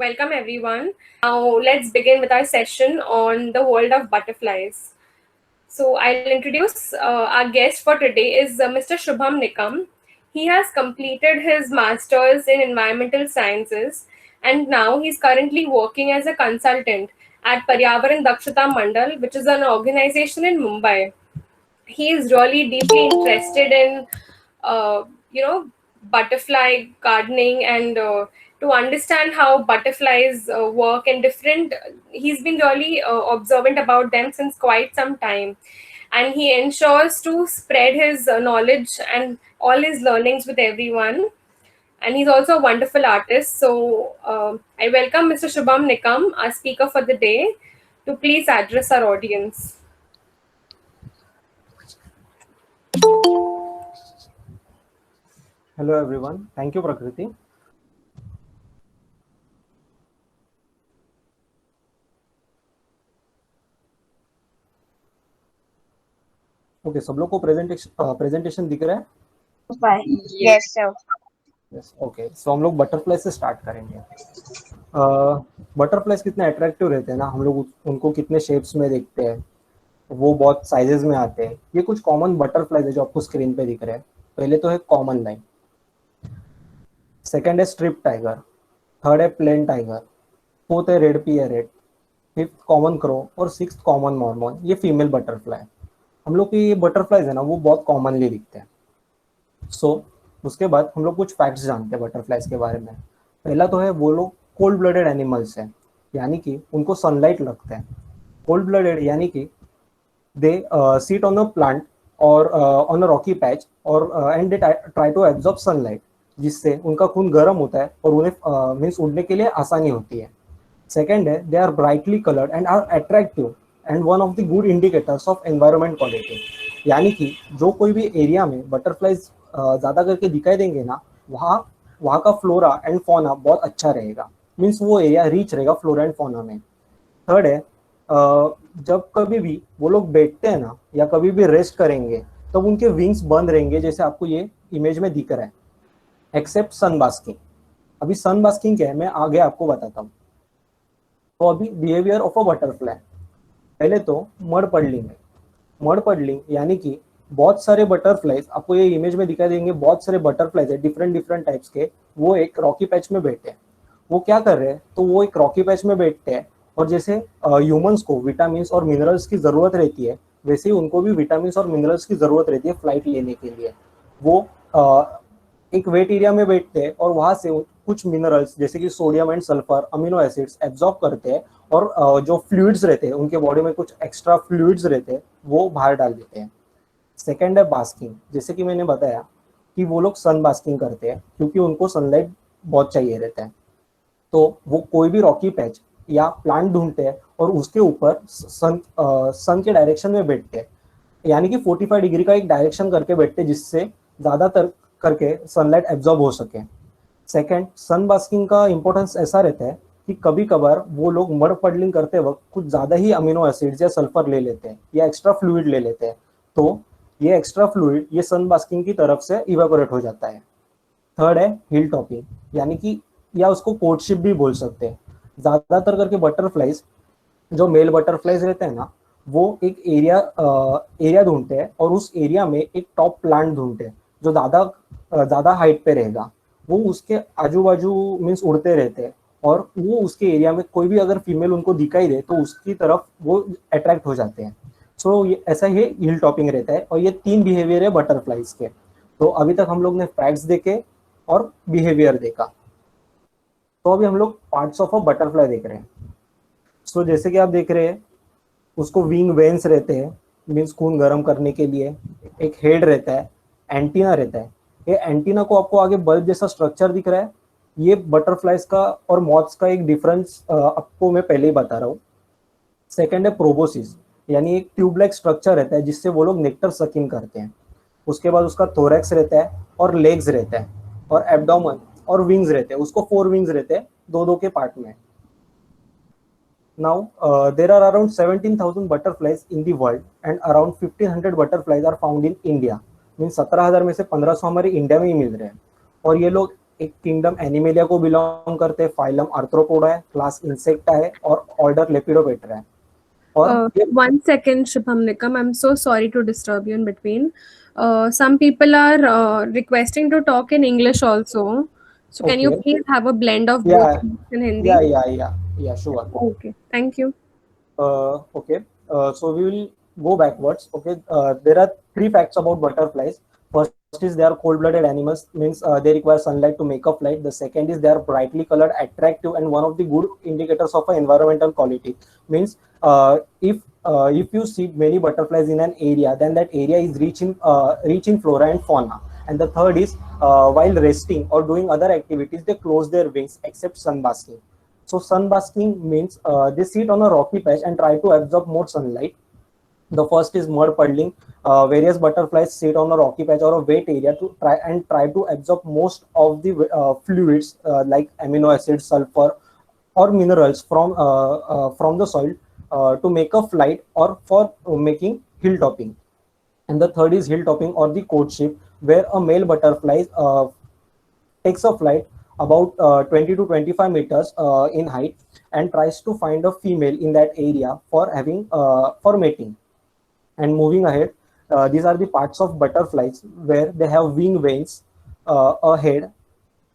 Welcome everyone. Now let's begin with our session on the world of butterflies. So I'll introduce our guest for today is Mr. Shubham Nikam. He has completed his master's in environmental sciences and now he's currently working as a consultant at Paryavaran Dakshata Mandal, which is an organization in Mumbai. He is really deeply interested in uh, you know butterfly gardening and to understand how butterflies work and different. He's been really observant about them since quite some time, and he ensures to spread his knowledge and all his learnings with everyone. And he's also a wonderful artist. So I welcome Mr. Shubham Nikam, our speaker for the day, to please address our audience. Hello everyone. Thank you, Prakriti. Okay, सब लोग को presentation दिख रहा है? Yes, sir. Yes. Okay. So हम लोग butterfly से start करेंगे. बटरफ्लाइज कितने अट्रैक्टिव रहते हैं ना, हम लोग उनको कितने शेप्स में देखते हैं, वो बहुत साइजेस में आते हैं. ये कुछ कॉमन बटरफ्लाइज है जो आपको स्क्रीन पे दिख रहे हैं. पहले तो है कॉमन लाइन, सेकंड है स्ट्रिप टाइगर, थर्ड है प्लेन टाइगर, फोर्थ है रेड पियरेट, फिफ्थ कॉमन क्रो और सिक्स्थ कॉमन मॉर्मोन. ये फीमेल बटरफ्लाई. हम लोग की ये बटरफ्लाइज है ना, वो बहुत कॉमनली दिखते हैं. उसके बाद हम लोग कुछ फैक्ट्स जानते हैं बटरफ्लाइज के बारे में. पहला तो है वो लोग कोल्ड ब्लडेड एनिमल्स हैं, यानी कि उनको सनलाइट लगता है. कोल्ड ब्लडेड यानी कि they sit on a plant और ऑन अ रॉकी पैच और and they try to absorb sunlight, जिससे उनका खून गर्म होता है और उन्हें मीन्स उड़ने के लिए आसानी होती है. सेकेंड है they are brightly coloured and are attractive and one of the good indicators of environment quality. यानी कि जो कोई भी एरिया में बटरफ्लाइज ज़्यादा करके दिखाई देंगे ना, वहाँ का फ्लोरा एंड फौना बहुत अच्छा रहेगा. मीन्स वो एरिया रिच रहेगा फ्लोरा एंड फौना में. थर्ड है जब कभी भी वो लोग बैठते हैं ना या कभी भी रेस्ट करेंगे तब तो उनके विंग्स बंद रहेंगे, जैसे आपको ये इमेज में दिख रहा है, एक्सेप्ट सन बास्किंग. अभी सन बास्किंग क्या है मैं आगे आपको बताता हूँ. तो अभी बिहेवियर ऑफ अ बटरफ्लाई. पहले तो मड पडलिंग है. मड पडलिंग यानी कि बहुत सारे बटरफ्लाइज आपको ये इमेज में दिखाई देंगे. बहुत सारे बटरफ्लाइज है डिफरेंट डिफरेंट टाइप्स के, वो एक रॉकी पैच में बैठे हैं. वो क्या कर रहे हैं, तो वो एक रॉकी पैच में बैठते हैं और जैसे ह्यूमंस को विटामिन और मिनरल्स की जरूरत रहती है, वैसे ही उनको भी विटामिन और मिनरल्स की जरूरत रहती है फ्लाइट लेने के लिए. वो एक वेट एरिया में बैठते हैं और वहां से कुछ मिनरल्स जैसे कि sodium and sulphur, amino acids absorb करते हैं और जो फ्लूइड्स रहते हैं उनके बॉडी में कुछ एक्स्ट्रा फ्लूइड्स रहते हैं वो बाहर डाल देते हैं. सेकेंड है बास्किंग. जैसे कि मैंने बताया कि वो लोग सन बास्किंग करते हैं क्योंकि उनको सनलाइट बहुत चाहिए रहता है. तो वो कोई भी रॉकी पैच या प्लांट ढूंढते हैं और उसके ऊपर सन के डायरेक्शन में बैठते हैं, यानी कि 45 डिग्री का एक डायरेक्शन करके बैठते हैं जिससे ज़्यादातर करके सनलाइट एब्जॉर्ब हो सके. सेकेंड, सन बास्किंग का इंपॉर्टेंस ऐसा रहता है कि कभी कभार वो लोग मड पडलिंग करते वक्त कुछ ज़्यादा ही अमीनो एसिड्स या सल्फर ले लेते हैं या एक्स्ट्रा फ्लूइड ले लेते हैं. तो ये एक्स्ट्रा फ्लूइड ये सन बास्किंग की तरफ से इवेपोरेट हो जाता है. थर्ड है हिल टॉपिंग, यानी कि या उसको कोर्टशिप भी बोल सकते हैं. ज़्यादातर करके बटरफ्लाइज जो मेल बटरफ्लाइज रहते हैं ना, वो एक एरिया ढूंढते हैं और उस एरिया में एक टॉप प्लांट ढूंढते हैं जो ज़्यादा हाइट पे रहेगा. वो उसके आजू बाजू मीन्स उड़ते रहते हैं और वो उसके एरिया में कोई भी अगर फीमेल उनको दिखाई दे तो उसकी तरफ वो अट्रैक्ट हो जाते हैं. सो ये ऐसा ही हिल टॉपिंग रहता है और ये 3 बिहेवियर है बटरफ्लाइज के. तो अभी तक हम लोग ने फैक्ट्स देखे और बिहेवियर देखा. तो अभी हम लोग पार्ट्स ऑफ अ बटरफ्लाई देख रहे हैं. सो जैसे कि आप देख रहे हैं उसको विंग वेन्स रहते हैं, मीन्स खून गर्म करने के लिए. एक हेड रहता है, एंटीना रहता है. ये एंटीना को आपको आगे बल्ब जैसा स्ट्रक्चर दिख रहा है. ये बटरफ्लाइज का और मॉथ्स का एक डिफरेंस आपको मैं पहले ही बता रहा हूँ. सेकेंड है प्रोबोसिस, यानी एक ट्यूब लाइक स्ट्रक्चर रहता है जिससे वो लोग नेक्टर सकिंग करते हैं. उसके बाद उसका थोरैक्स रहता है और लेग्स रहता है और एब्डोमेन और विंग्स रहते हैं. उसको 4 विंग्स रहते हैं, दो के पार्ट में. Now, there are around 17,000 butterflies in the world and around 1,500 butterflies are found in India. Mean 17,000 में से 1,500 हमारे इंडिया में ही मिल रहे हैं. और ये लोग एक किंगडम एनिमेलिया को बिलोंग करते हैं, फाइलम आर्थ्रोपोडा है, क्लास इंसेक्टा है और ऑर्डर लेपिडोप्टेरा है। और ये 1 second, Shubham Nikam. I'm so sorry to disturb you in between. Some people are requesting to talk in English also. So can you okay, please have a blend of या both English and Hindi? या sure. Okay, thank you. Okay, so we will go backwards. Okay, there are three facts about butterflies. First is they are cold-blooded animals, means they require sunlight to make a flight. The second is they are brightly colored, attractive, and one of the good indicators of an environmental quality. Means if you see many butterflies in an area, then that area is rich in flora and fauna. And the third is while resting or doing other activities, they close their wings except sunbasking. So sunbasking means they sit on a rocky patch and try to absorb more sunlight. The first is mud puddling. Various butterflies sit on a rocky patch or a wet area to try to absorb most of the fluids like amino acids, sulfur, or minerals from the soil to make a flight or for making hill topping. And the third is hill topping or the courtship, where a male butterfly takes a flight about 20 to 25 meters in height and tries to find a female in that area for having for mating. And moving ahead, these are the parts of butterflies where they have wing veins, a head,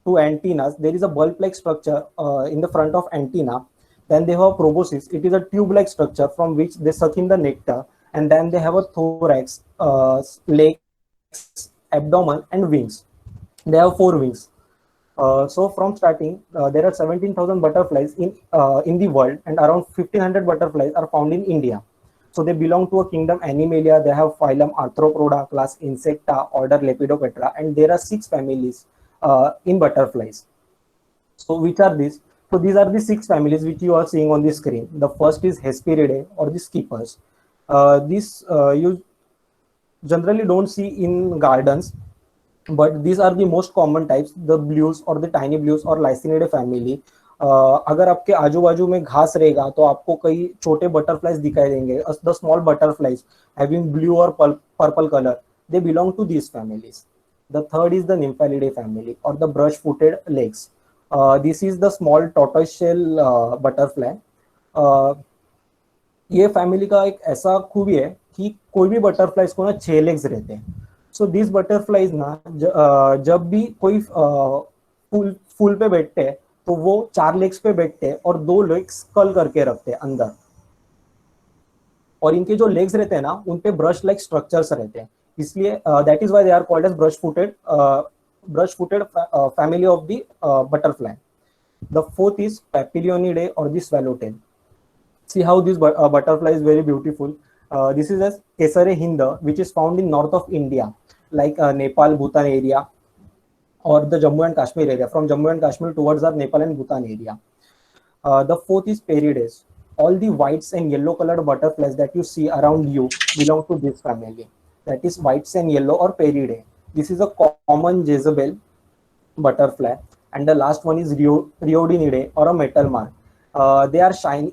two antennas. There is a bulb-like structure in the front of antenna. Then they have proboscis. It is a tube-like structure from which they suck in the nectar. And then they have a thorax, legs, abdomen, and wings. They have four wings. So from starting, there are 17,000 butterflies in the world, and around 1,500 butterflies are found in India. So they belong to a kingdom Animalia. They have phylum Arthropoda, class Insecta, order Lepidoptera, and there are 6 families in butterflies. So which are these? So these are the 6 families which you are seeing on the screen. The first is Hesperidae or the skippers. This you generally don't see in gardens, but these are the most common types, the blues or the tiny blues or Lycaenidae family. अगर आपके आजू बाजू में घास रहेगा तो आपको कई छोटे बटरफ्लाइज दिखाई देंगे, the small butterflies having blue और purple colour, they belong to these families. The third is the Nymphalidae family or the brush footed legs. This is the small tortoise shell butterfly. ये family का एक ऐसा खूबी है कि कोई भी बटरफ्लाइज को ना 6 लेग्स रहते हैं. सो दिस बटरफ्लाइज ना जब भी कोई फूल फूल पे बैठते हैं तो वो 4 लेग्स पे बैठते हैं और 2 लेग्स कल करके रखते हैं अंदर, और इनके जो लेग्स रहते हैं ना उन पे ब्रश लाइक स्ट्रक्चर्स रहते हैं, इसलिए that is why they are called as brush footed family of the butterfly. The fourth is Papilionidae or the swallowtail. See how this butterfly is very beautiful. This is as Kesare hinda, which is found in north of India, like Nepal, Bhutan area, or the Jammu and Kashmir area. From Jammu and Kashmir towards our Nepal and Bhutan area. The fourth is Perides. All the whites and yellow colored butterflies that you see around you belong to this family. That is whites and yellow or Peridae. This is a common Jezebel butterfly. And the last one is Rhodinidae or a metal mark. They are shiny.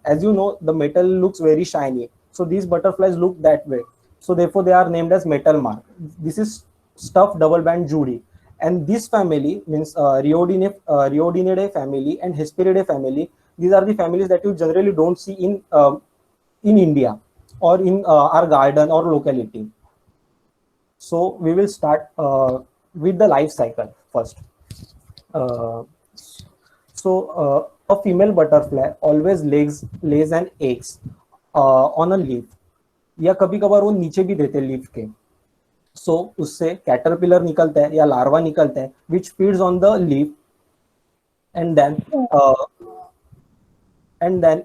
As you know, the metal looks very shiny. So these butterflies look that way. So therefore, they are named as metal mark. This is stuffed double band Judy. And this family means Rhodinidae family and Hesperidae family. These are the families that you generally don't see in India or in our garden or locality. So we will start with the life cycle first. A female butterfly always lays an eggs on a leaf, या कभी कभार वो नीचे भी देते leaf के. सो उससे caterpillar निकलता है या लार्वा निकलता है which feeds on the leaf, and then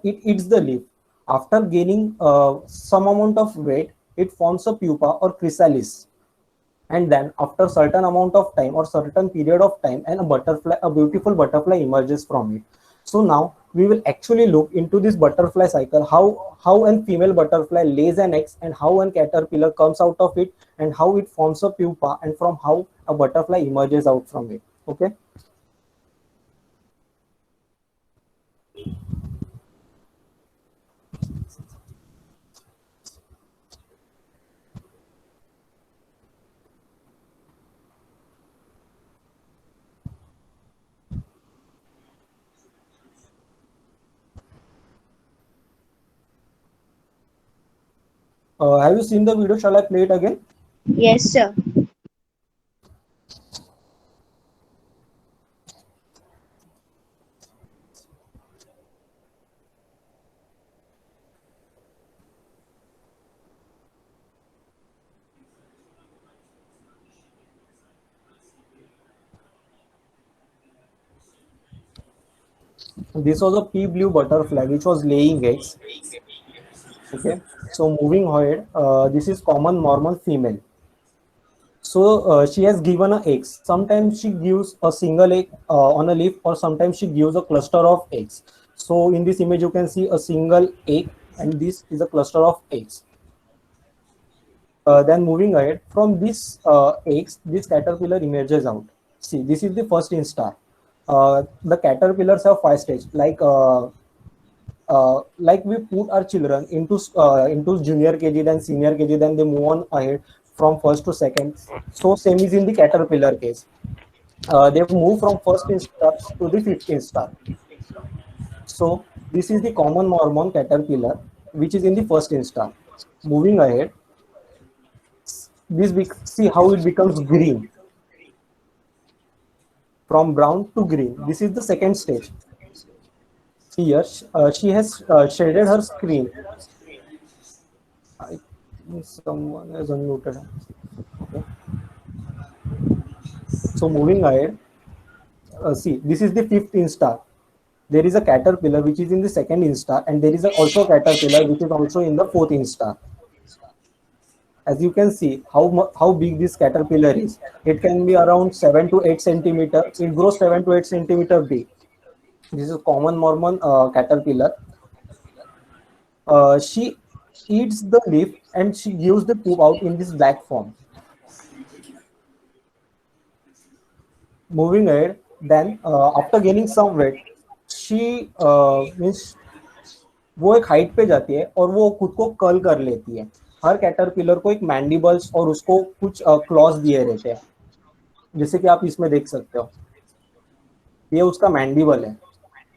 it eats the leaf. After gaining some amount of weight, it forms a pupa or chrysalis, and then after certain amount of time or certain period of time, and a beautiful butterfly emerges from it. So now we will actually look into this butterfly cycle, how a female butterfly lays an egg, and how a caterpillar comes out of it, and how it forms a pupa, and from how a butterfly emerges out from it. Okay. Have you seen the video? Shall I play it again? Yes, sir. This was a pea blue butterfly which was laying eggs. Okay. So moving ahead, this is common Mormon female. So she has given a eggs. Sometimes she gives a single egg on a leaf, or sometimes she gives a cluster of eggs. So in this image, you can see a single egg, and this is a cluster of eggs. Then moving ahead, from this eggs, this caterpillar emerges out. See, this is the first instar. The caterpillars have 5 stages, like we put our children into junior KG, then senior KG, then they move on ahead from first to second. So same is in the caterpillar case. They move from first instar to the fifth instar. So this is the common Mormon caterpillar, which is in the first instar. Moving ahead, see how it becomes green from brown to green. This is the second stage. Here, she has shaded her screen. I think someone has unmuted. Okay. So moving ahead, see, this is the fifth instar. There is a caterpillar which is in the second instar, and there is also a caterpillar which is also in the fourth instar. As you can see, how big this caterpillar is. It can be around 7 to 8 centimeter. It grows 7 to 8 centimeter big. This is a common Mormon caterpillar. She eats the leaf and she gives the poop out in this black form. Moving ahead, then after gaining some weight, she means वो एक height पे जाती है और वो खुद को curl कर लेती है. हर कैटरपिलर को एक मैंडिबल्स और उसको कुछ क्लॉज दिए रहते हैं, जैसे कि आप इसमें देख सकते हो. ये उसका मैंडिबल है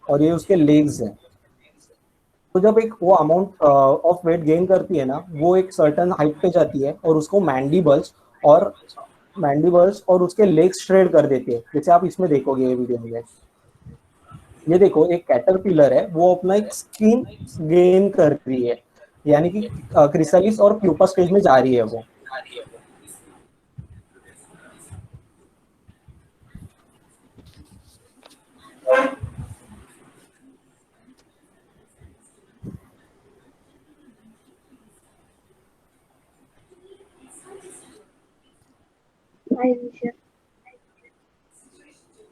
और ये उसके लेग्स है. तो जब एक वो अमाउंट ऑफ वेट गेन करती है ना, वो एक सर्टन हाइट पे जाती है और उसको मैंडिबल्स और उसके लेग्स श्रेड कर देती है, जैसे आप इसमें देखोगे ये वीडियो में. ये देखो, एक कैटरपिलर है, वो अपना एक स्किन गेन कर रही है, यानी कि क्रिसालिस और प्यूपा स्टेज में जा रही है वो.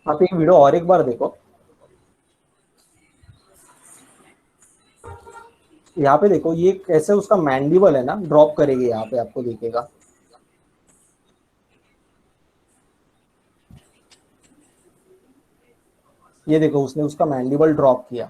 आप ये वीडियो और एक बार देखो. यहाँ पे देखो, ये कैसे उसका मैंडिबल है ना ड्रॉप करेगी, यहाँ पे आपको दिखेगा. ये देखो, उसने उसका मैंडिबल ड्रॉप किया.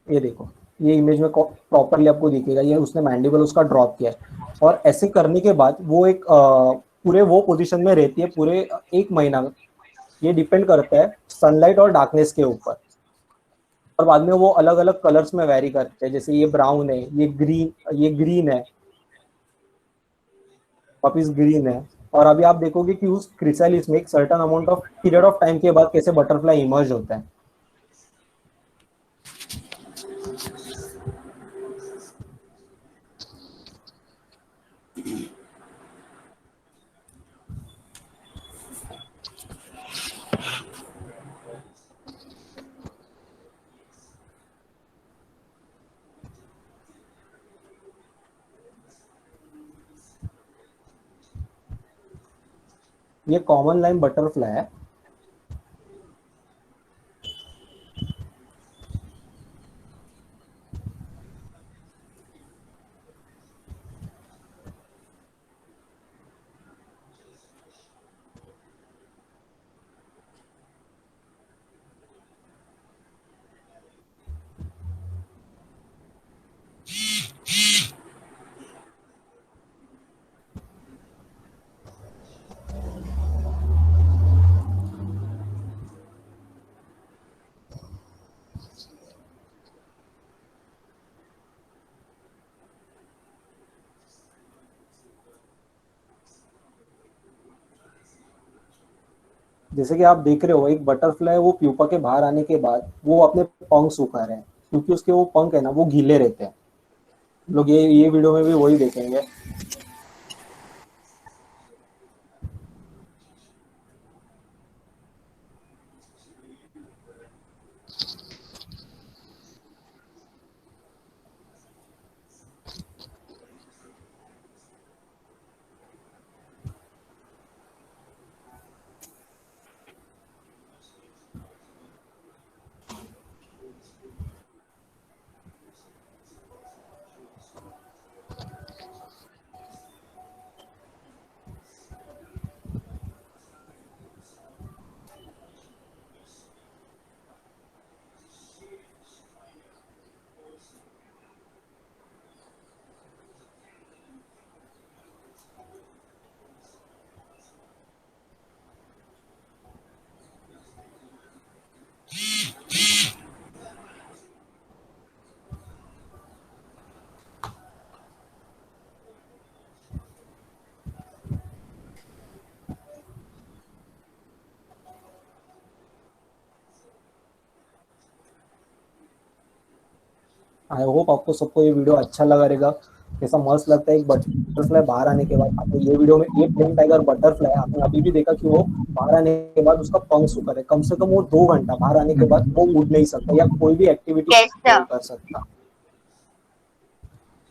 ये देखो, ये इमेज में प्रॉपरली आपको दिखेगा, ये उसने मैंडिबल उसका ड्रॉप किया है. और ऐसे करने के बाद वो एक पूरे वो पोजीशन में रहती है पूरे 1 महीना. ये डिपेंड करता है सनलाइट और डार्कनेस के ऊपर, और बाद में वो अलग अलग कलर्स में वेरी करते हैं, जैसे ये ब्राउन है, ये ग्रीन है, वापिस ग्रीन है. और अभी आप देखोगे कि उस क्रिसालिस में एक certain amount of period of time के बाद कैसे बटरफ्लाई इमर्ज होता है. ये कॉमन लाइन बटरफ्लाई है. जैसे कि आप देख रहे हो एक बटरफ्लाई वो प्यूपा के बाहर आने के बाद वो अपने पंख सुखा रहे हैं, क्योंकि उसके वो पंख है ना वो गीले रहते हैं। लोग ये वीडियो में भी वही देखेंगे। आई होप आपको सबको ये वीडियो अच्छा लगा रहेगा। ऐसा मस्त लगता है एक बटरफ्लाई बाहर आने के बाद। आपको ये वीडियो में एक प्लेन टाइगर बटरफ्लाई आपने अभी भी देखा कि वो बाहर आने के बाद उसका पंख सूखा है। कम से कम वो 2 घंटा बाहर आने के बाद वो उड़ नहीं सकता या कोई भी एक्टिविटी Yes, sir. नहीं कर सकता।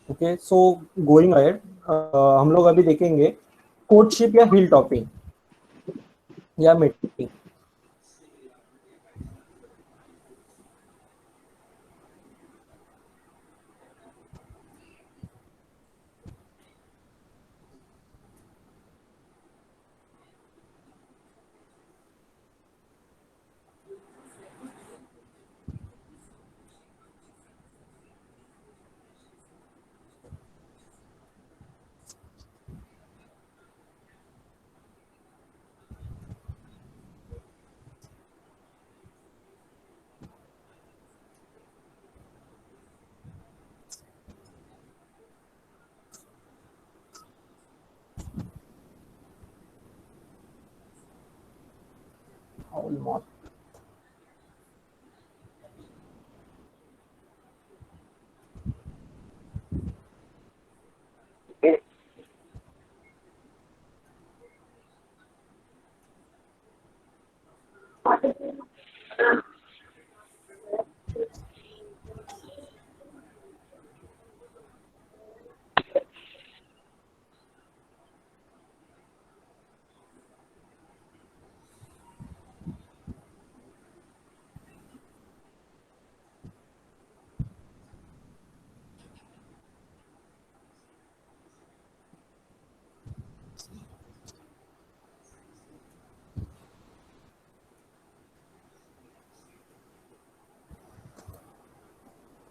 ओके, सो गोइंग अहेड, हम लोग अभी देखेंगे कोर्टशिप या हिल टॉपिंग या मीटिंग।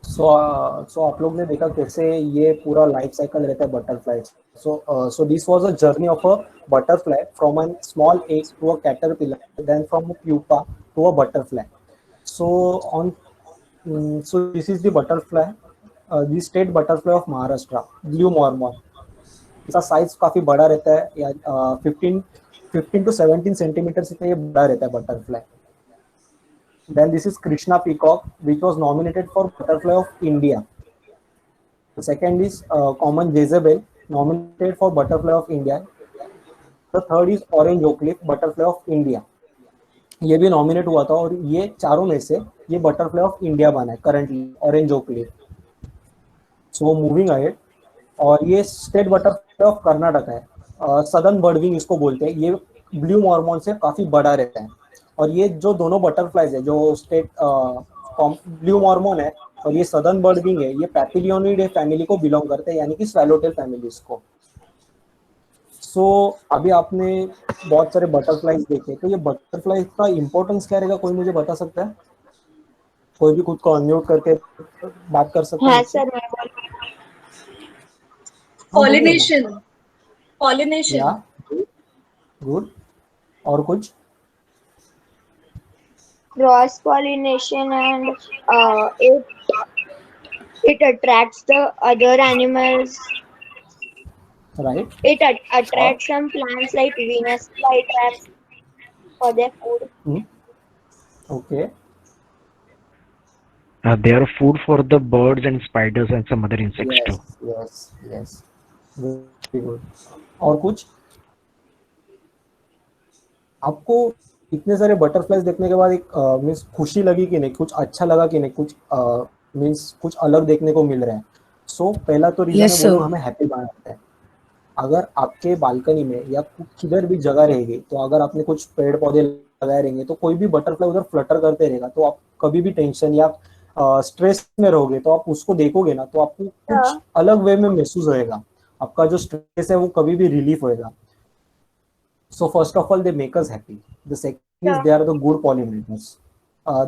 सो आप लोग ने देखा कैसे ये पूरा लाइफ साइकिल रहता है butterfly. So this was a journey of a butterfly from a small egg to a caterpillar, then from a pupa to a butterfly. So on so this is the butterfly, the state butterfly of Maharashtra, blue Mormon. इसका size काफी बड़ा रहता है, या 15 to 17 centimetre से ये बड़ा रहता है butterfly. Then this is Krishna peacock, which was nominated for Butterfly of India. The second is common Jezebel, nominated for Butterfly of India. The third is Orange oak leaf, Butterfly of India. ये भी nominate हुआ था और ये चारों में से ये बटरफ्लाई ऑफ इंडिया बना है currently, orange oak leaf. So moving ahead, और ये स्टेट बटरफ्लाई ऑफ कर्नाटक है, सदर्न बर्डविंग इसको बोलते हैं। ये ब्लू मॉर्मॉन से काफी बड़ा रहता है। और ये जो दोनों बटरफ्लाइज है, जो स्टेट ब्लू मॉर्मॉन है और ये सदर्न बर्डविंग है, ये पैपिलियोनिडे फैमिली को बिलोंग करते हैं, यानी कि स्वैलोटेल फैमिलीज को। सो अभी आपने बहुत सारे बटरफ्लाइज देखे, तो ये बटरफ्लाई का इंपॉर्टेंस क्या रहेगा, कोई मुझे बता सकता है? कोई भी खुद को अनम्यूट करके बात कर सकता है हाँ मुझसे? सर, मैं बोल हाँ, बोलिए ना। पॉलिनेशन या पॉलिनेशन गुड, और कुछ? cross pollination, and it attracts the other animals. Right. It attracts some plants like Venus flytrap. for their food. Okay. They are food for the birds and spiders and some other insects too. Yes. Very good. और कुछ आपको इतने सारे butterflies देखने के बाद एक means खुशी लगी कि नहीं, कुछ अच्छा लगा कि नहीं, कुछ मीन्स कुछ अलग देखने को मिल रहा है? सो पहला तो रीजन Yes, है वो sir. हमें हैप्पी बनाता है। अगर आपके बालकनी में या किधर भी जगह रहेगी, तो अगर आपने कुछ पेड़ पौधे लगाए रहेंगे तो कोई भी बटरफ्लाई उधर फ्लटर करते रहेगा, तो आप कभी भी टेंशन या स्ट्रेस में रहोगे तो आप उसको देखोगे ना, तो आपको कुछ अलग वे में महसूस होएगा, आपका जो स्ट्रेस है वो कभी भी रिलीफ होएगा। So first of all, they make us happy. The second is they are the good pollinators.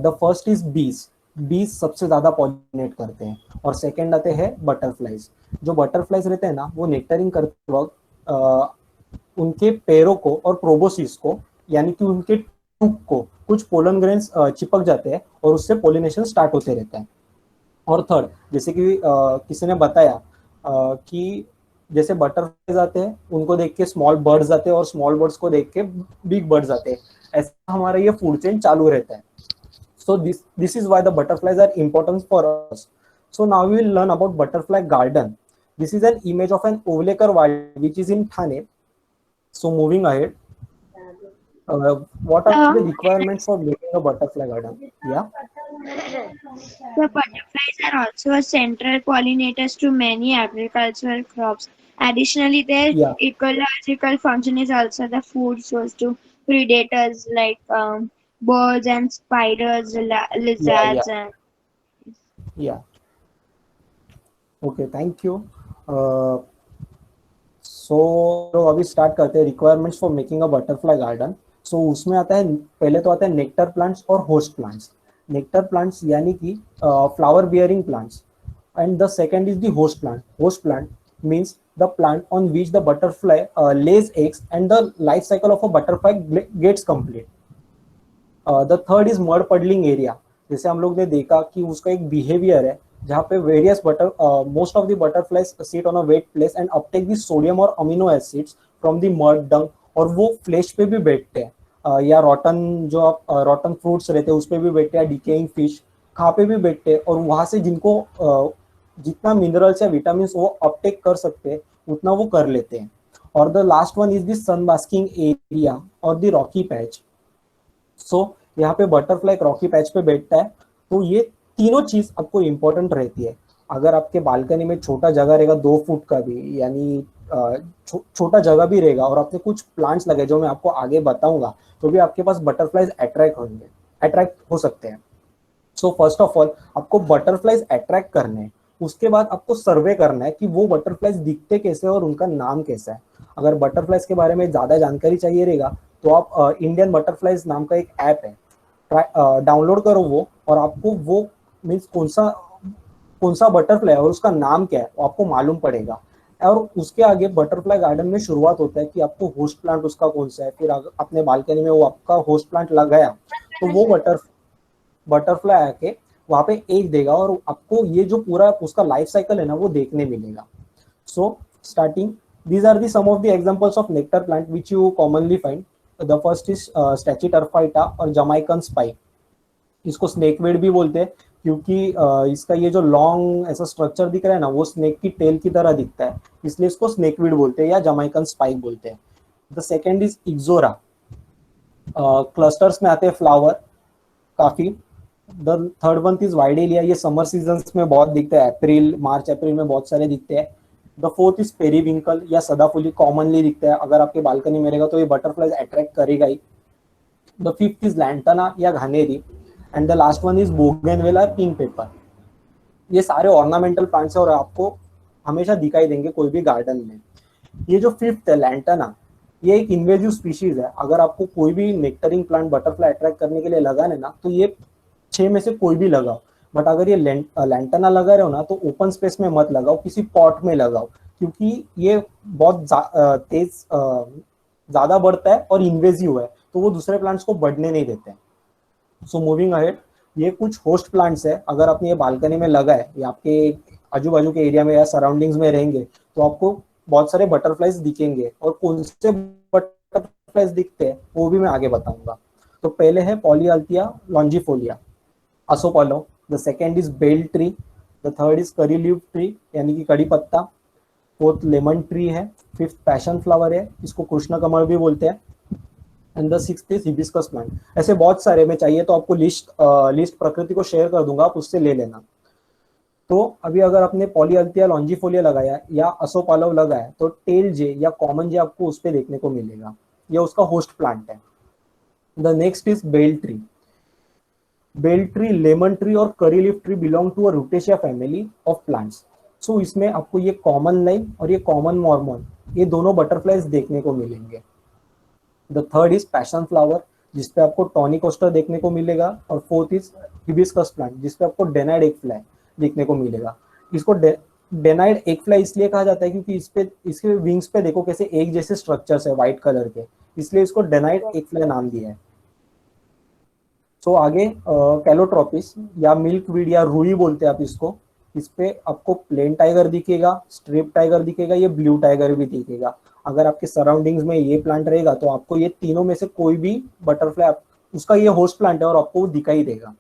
The first is bees. Bees सबसे ज्यादा pollinate करते हैं। और second आते हैं butterflies. जो butterflies रहते हैं ना, वो नेक्टरिंग करते वक्त उनके पैरों को और प्रोबोसिस को, यानी कि उनके टूक को कुछ पोलन ग्रेन्स चिपक जाते हैं और उससे पोलिनेशन स्टार्ट होते रहता है। और थर्ड, जैसे कि किसी ने बताया कि जैसे बटरफ्लाइज आते हैं उनको देख के स्मॉल बर्ड्स आते हैं और स्मॉल बर्ड्स को देख के बिग बर्ड्स आते हैं, ऐसा हमारा ये फूड चेन चालू रहता है। So this is why the butterflies are important for us. So now we will learn about butterfly garden. This is an image of an Ovalekar wild which is in Thane. So moving ahead, what are the requirements for making a butterfly garden? Yeah. The butterflies are also a central pollinators to many agricultural crops. Additionally, their Yeah. ecological function is also the food source to predators like birds and spiders, lizards, and Yeah. Okay, thank you. So अभी start करते हैं requirements for making a butterfly garden. So उसमें आता है, पहले तो आता है नेक्टर प्लांट्स और होस्ट प्लांट्स। नेक्टर प्लांट्स यानी कि flower bearing plants, and the second is the host plant. Host plant means the plant on which the butterfly lays eggs and the life cycle of a butterfly gets complete. The third is mud puddling area। जैसे हम लोग ने देखा कि उसका एक behaviour है जहाँ पे various most of the butterflies sit on a wet place and uptake the sodium और amino acids from the mud dung, और वो फ्लैश पे भी बैठते हैं या रॉटन फ्रूट्स रहते हैं उस पर भी बैठते हैं, डिकेइंग फिश खा पे भी बैठते हैं, और वहां से जिनको जितना मिनरल्स या विटामिन वो अपटेक कर सकते हैं उतना वो कर लेते हैं। और the last one is the sun basking area और द रॉकी पैच। सो यहाँ पे बटरफ्लाई रॉकी पैच पे बैठता है। तो ये तीनों चीज आपको इम्पोर्टेंट रहती है। अगर आपके बालकनी में छोटा जगह रहेगा 2 फुट का भी, यानी छोटा जगह भी रहेगा, और आपने कुछ प्लांट्स लगे जो मैं आपको आगे बताऊंगा, तो भी आपके पास बटरफ्लाइज अट्रैक्ट हो सकते हैं। सो फर्स्ट ऑफ ऑल आपको बटरफ्लाइज अट्रैक्ट करने हैं, उसके बाद आपको सर्वे करना है कि वो बटरफ्लाइज दिखते कैसे और उनका नाम कैसा है। अगर बटरफ्लाइज के बारे में ज्यादा जानकारी चाहिए रहेगा तो आप इंडियन बटरफ्लाइज नाम का एक ऐप है, डाउनलोड करो वो, और आपको वो मीन्स कौन सा बटरफ्लाई और उसका नाम क्या है वो आपको मालूम पड़ेगा। और उसके आगे बटरफ्लाई गार्डन में शुरुआत होता है कि आपको होस्ट प्लांट उसका कौन सा है। फिर अपने बालकनी में वो आपका होस्ट प्लांट लगाया तो वो बटरफ्लाई आके वहां पे एग देगा और आपको ये जो पूरा उसका लाइफ साइकिल है ना वो देखने मिलेगा। So starting, these are the some of the examples of nectar plant which you commonly find. The first is Stachyturfita और Jamaican spike। इसको स्नेकवेड भी बोलते हैं क्योंकि इसका ये जो लॉन्ग ऐसा स्ट्रक्चर दिख रहा है ना वो स्नेक की टेल की तरह दिखता है, इसलिए इसको स्नेकवीड बोलते हैं या जमाइकन स्पाइक बोलते हैं। The second is ixora. Clusters में आते हैं फ्लावर काफी। द थर्ड वन इज वाइडेलिया, ये समर सीजन्स में बहुत दिखता है, मार्च अप्रैल में बहुत सारे दिखते हैं। द फोर्थ इज पेरीविंकल या सदाफुली, कॉमनली दिखता है, अगर आपके बालकनी में रहेगा तो ये बटरफ्लाइज अट्रैक्ट करेगा ही। द फिफ्थ इज लैंटना या घनेरी, and the last one is bougainvillea pink paper. ये सारे ऑर्नामेंटल प्लांट्स है और आपको हमेशा दिखाई देंगे कोई भी गार्डन में। ये जो फिफ्थ है लैंटना, ये एक इन्वेजिव स्पीशीज है। अगर आपको कोई भी नेक्टरिंग प्लांट बटरफ्लाई अट्रैक्ट करने के लिए लगाने ना तो ये 6 में से कोई भी लगाओ, बट अगर ये लैंटना लगा रहे हो ना तो ओपन स्पेस में मत लगाओ, किसी पॉट में लगाओ, क्योंकि ये बहुत तेज ज्यादा बढ़ता है और इन्वेजिव है, तो वो दूसरे प्लांट्स को बढ़ने नहीं देते हैं। सो मूविंग अहेड, ये कुछ होस्ट प्लांट्स है। अगर आपने ये बालकनी में लगा है या आपके आजू बाजू के एरिया में या सराउंडिंग्स में रहेंगे तो आपको बहुत सारे बटरफ्लाइज दिखेंगे। और कौन से बटरफ्लाई बटरफ्लाइज दिखते हैं वो भी मैं आगे बताऊंगा। तो पहले है पॉलीअल्थिया लॉन्जिफोलिया असोपालो, the second is bel tree, the third is curry leaf tree यानी कि कड़ी पत्ता, फोर्थ लेमन ट्री है, फिफ्थ पैशन फ्लावर है, इसको कृष्ण कमल भी बोलते हैं, and the sixth is hibiscus plant. ऐसे बहुत सारे, में चाहिए तो आपको लिस्ट प्रकृति को शेयर कर दूंगा, आप उससे ले लेना। तो अभी अगर आपने पॉलीअल्थिया लॉन्जिफोलिया लगाया या असोपालव लगाया तो टेल जे या कॉमन जे आपको उस पर देखने को मिलेगा, यह उसका होस्ट प्लांट है। The next is bel tree. Bel tree, lemon tree और curry leaf tree belong to a Rutaceae family of plants. So इसमें आपको ये कॉमन लाइम और ये कॉमन मॉर्मोन, ये दोनों बटरफ्लाइज देखने को मिलेंगे। The third is passion flower जिसपे आपको टॉनी कोस्टर देखने को मिलेगा, और फोर्थ इज हिबिस्कस प्लांट जिसपे आपको डेनाइड एग फ्लाई देखने को मिलेगा। इसको डेनाइड एग फ्लाई इसलिए कहा जाता है क्योंकि इसके विंग्स पे देखो कैसे एक जैसे स्ट्रक्चर्स है व्हाइट कलर के, इसलिए इसको डेनाइड एग फ्लाई नाम दिया है। सो आगे कैलोट्रोपिस या मिल्कवीड या रूई बोलते हैं आप इसको, इस पे आपको प्लेन टाइगर दिखेगा, स्ट्रिप टाइगर दिखेगा, ये ब्लू टाइगर भी दिखेगा। अगर आपके सराउंडिंग्स में ये प्लांट रहेगा तो आपको ये तीनों में से कोई भी बटरफ्लाई उसका ये होस्ट प्लांट है और आपको वो दिखाई देगा।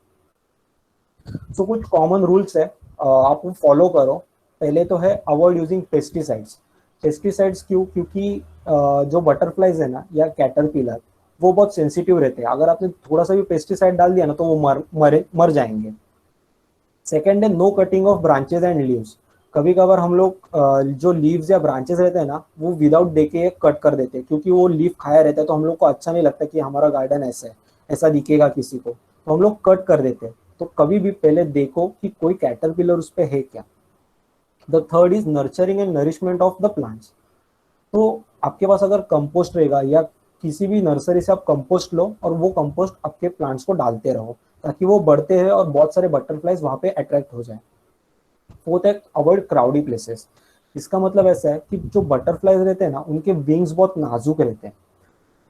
तो कुछ कॉमन रूल्स है, आप वो फॉलो करो। पहले तो है अवॉइड यूजिंग पेस्टिसाइड्स। पेस्टिसाइड्स क्यों? क्योंकि जो बटरफ्लाइज है ना या कैटरपिलर, वो बहुत सेंसिटिव रहते हैं। अगर आपने थोड़ा सा भी पेस्टिसाइड डाल दिया ना तो वो मर जाएंगे। सेकेंड है no cutting of branches and leaves. कभी कभार हम लोग जो लीव्स या ब्रांचेस रहते हैं ना वो विदाउट देखे कट कर देते हैं, क्योंकि वो लीफ खाया रहता है तो हम लोग को अच्छा नहीं लगता कि हमारा गार्डन ऐसा है, ऐसा दिखेगा किसी को, तो हम लोग कट कर देते हैं। तो कभी भी पहले देखो कि कोई कैटरपिलर उस पर है क्या। The third is nurturing and nourishment of the plants. तो आपके पास अगर कंपोस्ट रहेगा या किसी भी नर्सरी से आप कंपोस्ट लो और वो कंपोस्ट आपके प्लांट्स को डालते रहो ताकि वो बढ़ते हैं और बहुत सारे बटरफ्लाइज वहां पे अट्रैक्ट हो जाए। फोर्थ है अवॉइड क्राउडी प्लेसेस। इसका मतलब ऐसा है कि जो बटरफ्लाइज रहते हैं ना उनके विंग्स बहुत नाजुक रहते हैं,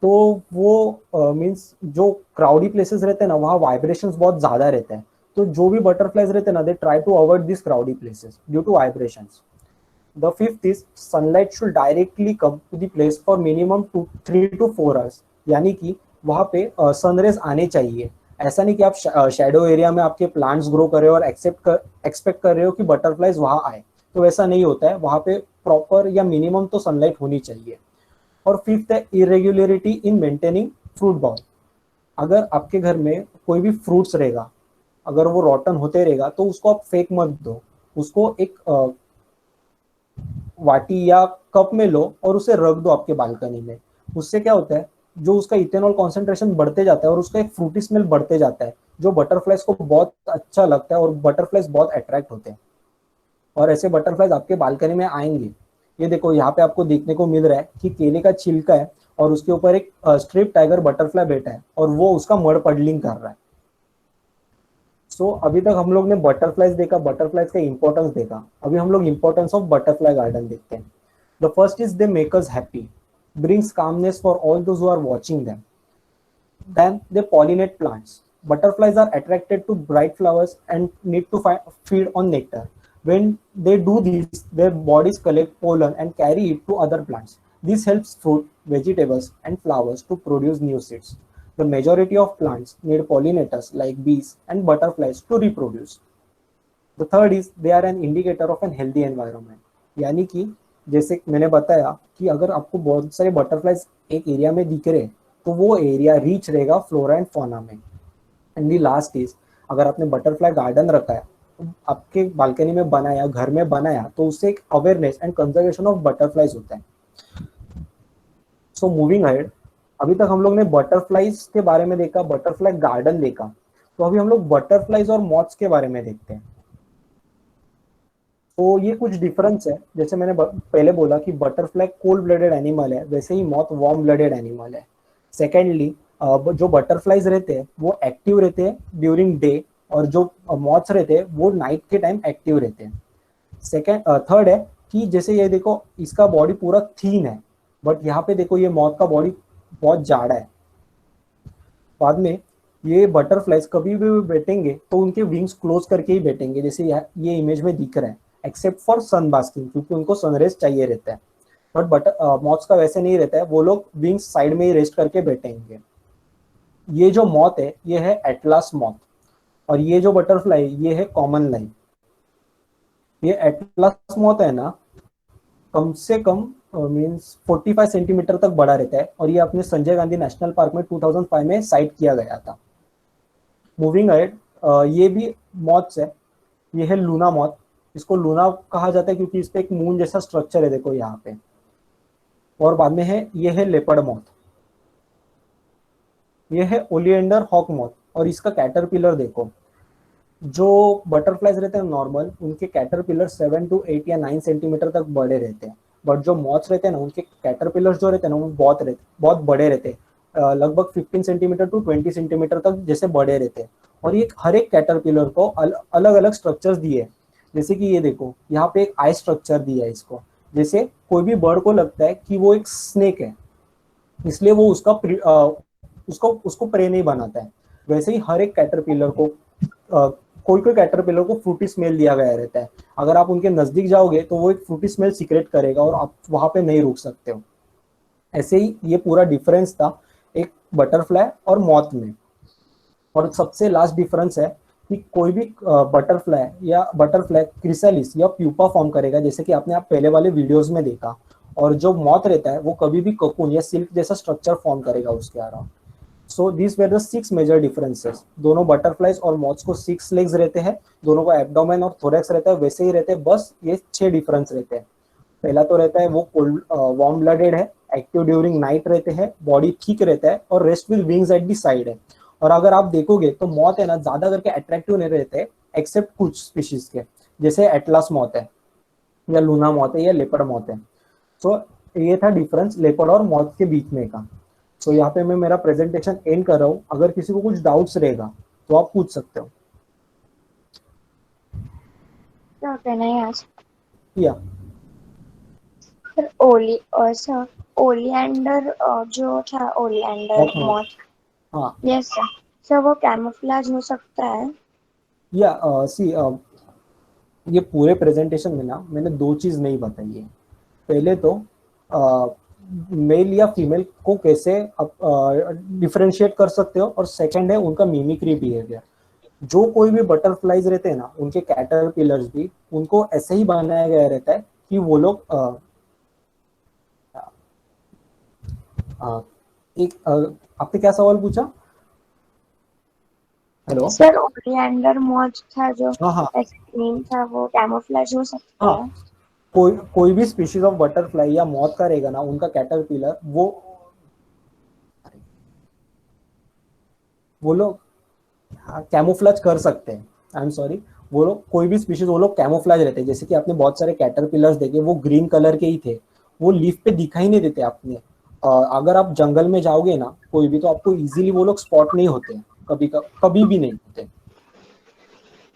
तो वो मीन्स जो क्राउडी प्लेसेस रहते हैं ना वहाँ वाइब्रेशंस बहुत ज्यादा रहते हैं। तो जो भी बटरफ्लाइज रहते हैं ना they try to avoid this crowdy places due to vibrations. The fifth is sunlight should directly come to the place for minimum 3 to 4 hours, यानी कि वहाँ पे सनरेज आने चाहिए। ऐसा नहीं कि आप शैडो एरिया में आपके प्लांट्स ग्रो कर रहे हो और एक्सपेक्ट कर रहे हो कि बटरफ्लाइज वहाँ आए, तो वैसा नहीं होता है। वहाँ पे प्रॉपर या मिनिमम तो सनलाइट होनी चाहिए। और फिफ्थ है इरेग्युलरिटी इन मेंटेनिंग फ्रूट बॉल। अगर आपके घर में कोई भी फ्रूट्स रहेगा, अगर वो रॉटन होते रहेगा तो उसको आप फेंक मत दो, उसको एक वाटी या कप में लो और उसे रख दो आपके बालकनी में। उससे क्या होता है, जो उसका इथेनॉल कॉन्सेंट्रेशन बढ़ते जाता है और उसका एक फ्रूटी स्मेल बढ़ते जाता है, जो बटरफ्लाइज को बहुत अच्छा लगता है और बटरफ्लाइज बहुत अट्रैक्ट होते हैं और ऐसे बटरफ्लाइज आपके बालकनी में आएंगे। ये देखो यहाँ पे आपको देखने को मिल रहा है कि केले का छिलका है और उसके ऊपर एक स्ट्रिप टाइगर बटरफ्लाई बैठा है और वो उसका मड पडलिंग कर रहा है। सो अभी तक हम लोग ने बटरफ्लाइज देखा, बटरफ्लाइज का इंपॉर्टेंस देखा। अभी हम लोग इंपॉर्टेंस ऑफ बटरफ्लाई गार्डन देखते हैं। The first is they make us happy, brings calmness for all those who are watching them. Then they pollinate plants. Butterflies are attracted to bright flowers and need to feed on nectar. When they do this, their bodies collect pollen and carry it to other plants. This helps fruit, vegetables, and flowers to produce new seeds. The majority of plants need pollinators like bees and butterflies to reproduce. The third is they are an indicator of an healthy environment. यानी कि जैसे मैंने बताया कि अगर आपको बहुत सारे बटरफ्लाइज एक एरिया में दिख रहे तो वो एरिया रिच रहेगा फ्लोरा एंड फौना में। एंड दी लास्ट इज अगर आपने बटरफ्लाई गार्डन रखा है, आपके बालकनी में बनाया, घर में बनाया, तो उससे एक awareness and conservation of butterflies होता है। सो मूविंग अहेड, अभी तक हम लोग ने बटरफ्लाइज के बारे में देखा, बटरफ्लाई गार्डन देखा, तो अभी हम लोग बटरफ्लाइज और मॉथ्स के बारे में देखते हैं। तो ये कुछ डिफरेंस है। जैसे मैंने पहले बोला कि बटरफ्लाई कोल्ड ब्लडेड एनिमल है, वैसे ही मॉथ वार्म ब्लडेड एनिमल है। सेकेंडली जो बटरफ्लाइज रहते हैं वो एक्टिव रहते हैं ड्यूरिंग डे और जो मॉथ्स रहते हैं वो नाइट के टाइम एक्टिव रहते हैं। थर्ड है कि जैसे ये देखो इसका बॉडी पूरा थीन है, बट यहाँ पे देखो ये मॉथ का बॉडी बहुत जाड़ा है। बाद में ये बटरफ्लाइज कभी भी बैठेंगे तो उनके विंग्स क्लोज करके ही बैठेंगे, जैसे ये इमेज में दिख रहा है, एक्सेप्ट फॉर सन बास्किंग, क्योंकि उनको सनरेज चाहिए रहता है। बट मॉथ्स का वैसे नहीं रहता है, वो लोग विंग्स साइड में ही रेस्ट करके बैठेंगे। ये जो मॉथ है ये है एटलास मॉथ, और ये जो बटरफ्लाई ये है कॉमन लाइन। ये एटलास मॉथ है ना, कम से कम मींस 45 सेंटीमीटर तक बड़ा रहता है, और ये अपने संजय गांधी नेशनल पार्क में 2005 में साइट किया गया था। मूविंग अहेड, ये भी मॉथ्स है। ये है लूना मॉथ। इसको लूना कहा जाता है क्योंकि इस पे एक मून जैसा स्ट्रक्चर है, देखो यहाँ पे। और बाद में है ये है लेपर्ड मॉथ। ये है ओलिएंडर हॉक मॉथ, और इसका कैटरपिलर देखो। जो बटरफ्लाइज रहते हैं नॉर्मल, उनके कैटरपिलर 7 to 8 या 9 सेंटीमीटर तक बड़े रहते हैं, बट जो मॉथ्स रहते हैं ना, उनके कैटरपिलर जो रहते हैं ना, वो बहुत बड़े रहते हैं, लगभग 15 सेंटीमीटर to 20 सेंटीमीटर तक जैसे बड़े रहते हैं। और ये हर एक कैटरपिलर को अलग अलग स्ट्रक्चर्स दिए, जैसे कि ये देखो यहाँ पे एक आई स्ट्रक्चर दिया है इसको। जैसे कोई भी बर्ड को लगता है कि वो एक स्नेक है, इसलिए वो उसको प्रे नहीं बनाता है। वैसे ही हर एक कैटरपिलर को कोई कोई कैटरपिलर को फ्रूटी स्मेल दिया गया रहता है। अगर आप उनके नजदीक जाओगे तो वो एक फ्रूटी स्मेल सीक्रेट करेगा और आप वहां पे नहीं रुक सकते हो। ऐसे ही ये पूरा डिफरेंस था एक बटरफ्लाई और मॉथ में। और सबसे लास्ट डिफरेंस है कि कोई भी बटरफ्लाई क्रिसालिस या प्यूपा फॉर्म करेगा, जैसे कि आपने आप पहले वाले वीडियोस में देखा। और जो मॉथ रहता है वो कभी भी ककून या सिल्क जैसा स्ट्रक्चर फॉर्म करेगा उसके अराउंड। So this were the 6 major differences. दोनों बटरफ्लाइज और मॉथ्स को 6 लेग्स रहते हैं, दोनों को एब्डोमेन और थोरैक्स रहता है, वैसे ही रहते हैं, बस ये 6 डिफरेंस रहते हैं। पहला तो रहता है वो वार्म ब्लडेड है, एक्टिव ड्यूरिंग नाइट रहते हैं, बॉडी थिक रहता है और rest with wings at the side है। और अगर आप देखोगे तो मॉथ है ना ज्यादा करके अट्रैक्टिव नहीं रहते एक्सेप्ट कुछ स्पीशीज के, जैसे एटलास मॉथ है या लूना मॉथ है या लेपर्ड मॉथ है। सो ये था डिफरेंस लेपर्ड और मॉथ के बीच में का। तो यहाँ पे मैं मेरा प्रेजेंटेशन एंड कर रहा हूँ। अगर किसी को कुछ डाउट्स रहेगा तो आप पूछ सकते हो। So can I ask? या Sir, sir, oleander जो था oleander Hawk moth. moth. हाँ Yes sir. सर वो कैमोफ्लेज हो सकता है? या सी ये पूरे प्रेजेंटेशन में ना मैंने 2 चीज नहीं बताई है। पहले तो मेल या फीमेल को कैसे डिफरेंशिएट कर सकते हो, और सेकंड है उनका मिमिक्री बिहेवियर। जो कोई भी बटरफ्लाइज रहते हैं ना, उनके कैटरपिलर्स भी उनको ऐसे ही बनाया गया रहता है कि वो लोग आपने क्या सवाल पूछा? हेलो सर oleander moth था जो हाँ नेम था, वो कैमोफ्लेज हो सकता है? कोई भी स्पीशीज ऑफ बटरफ्लाई या मॉथ का रहेगा ना, उनका कैटरपिलर वो लोग कैमोफ्लेज कर सकते हैं। आई एम सॉरी, वो लोग कोई भी स्पीशीज वो लोग कैमोफ्लेज रहते हैं। जैसे कि आपने बहुत सारे कैटरपिलर्स देखे, वो ग्रीन कलर के ही थे, वो लीफ पे दिखाई नहीं देते आपने। अगर आप जंगल में जाओगे ना कोई भी, तो आपको इजीली वो लोग स्पॉट नहीं होते, कभी भी नहीं होते।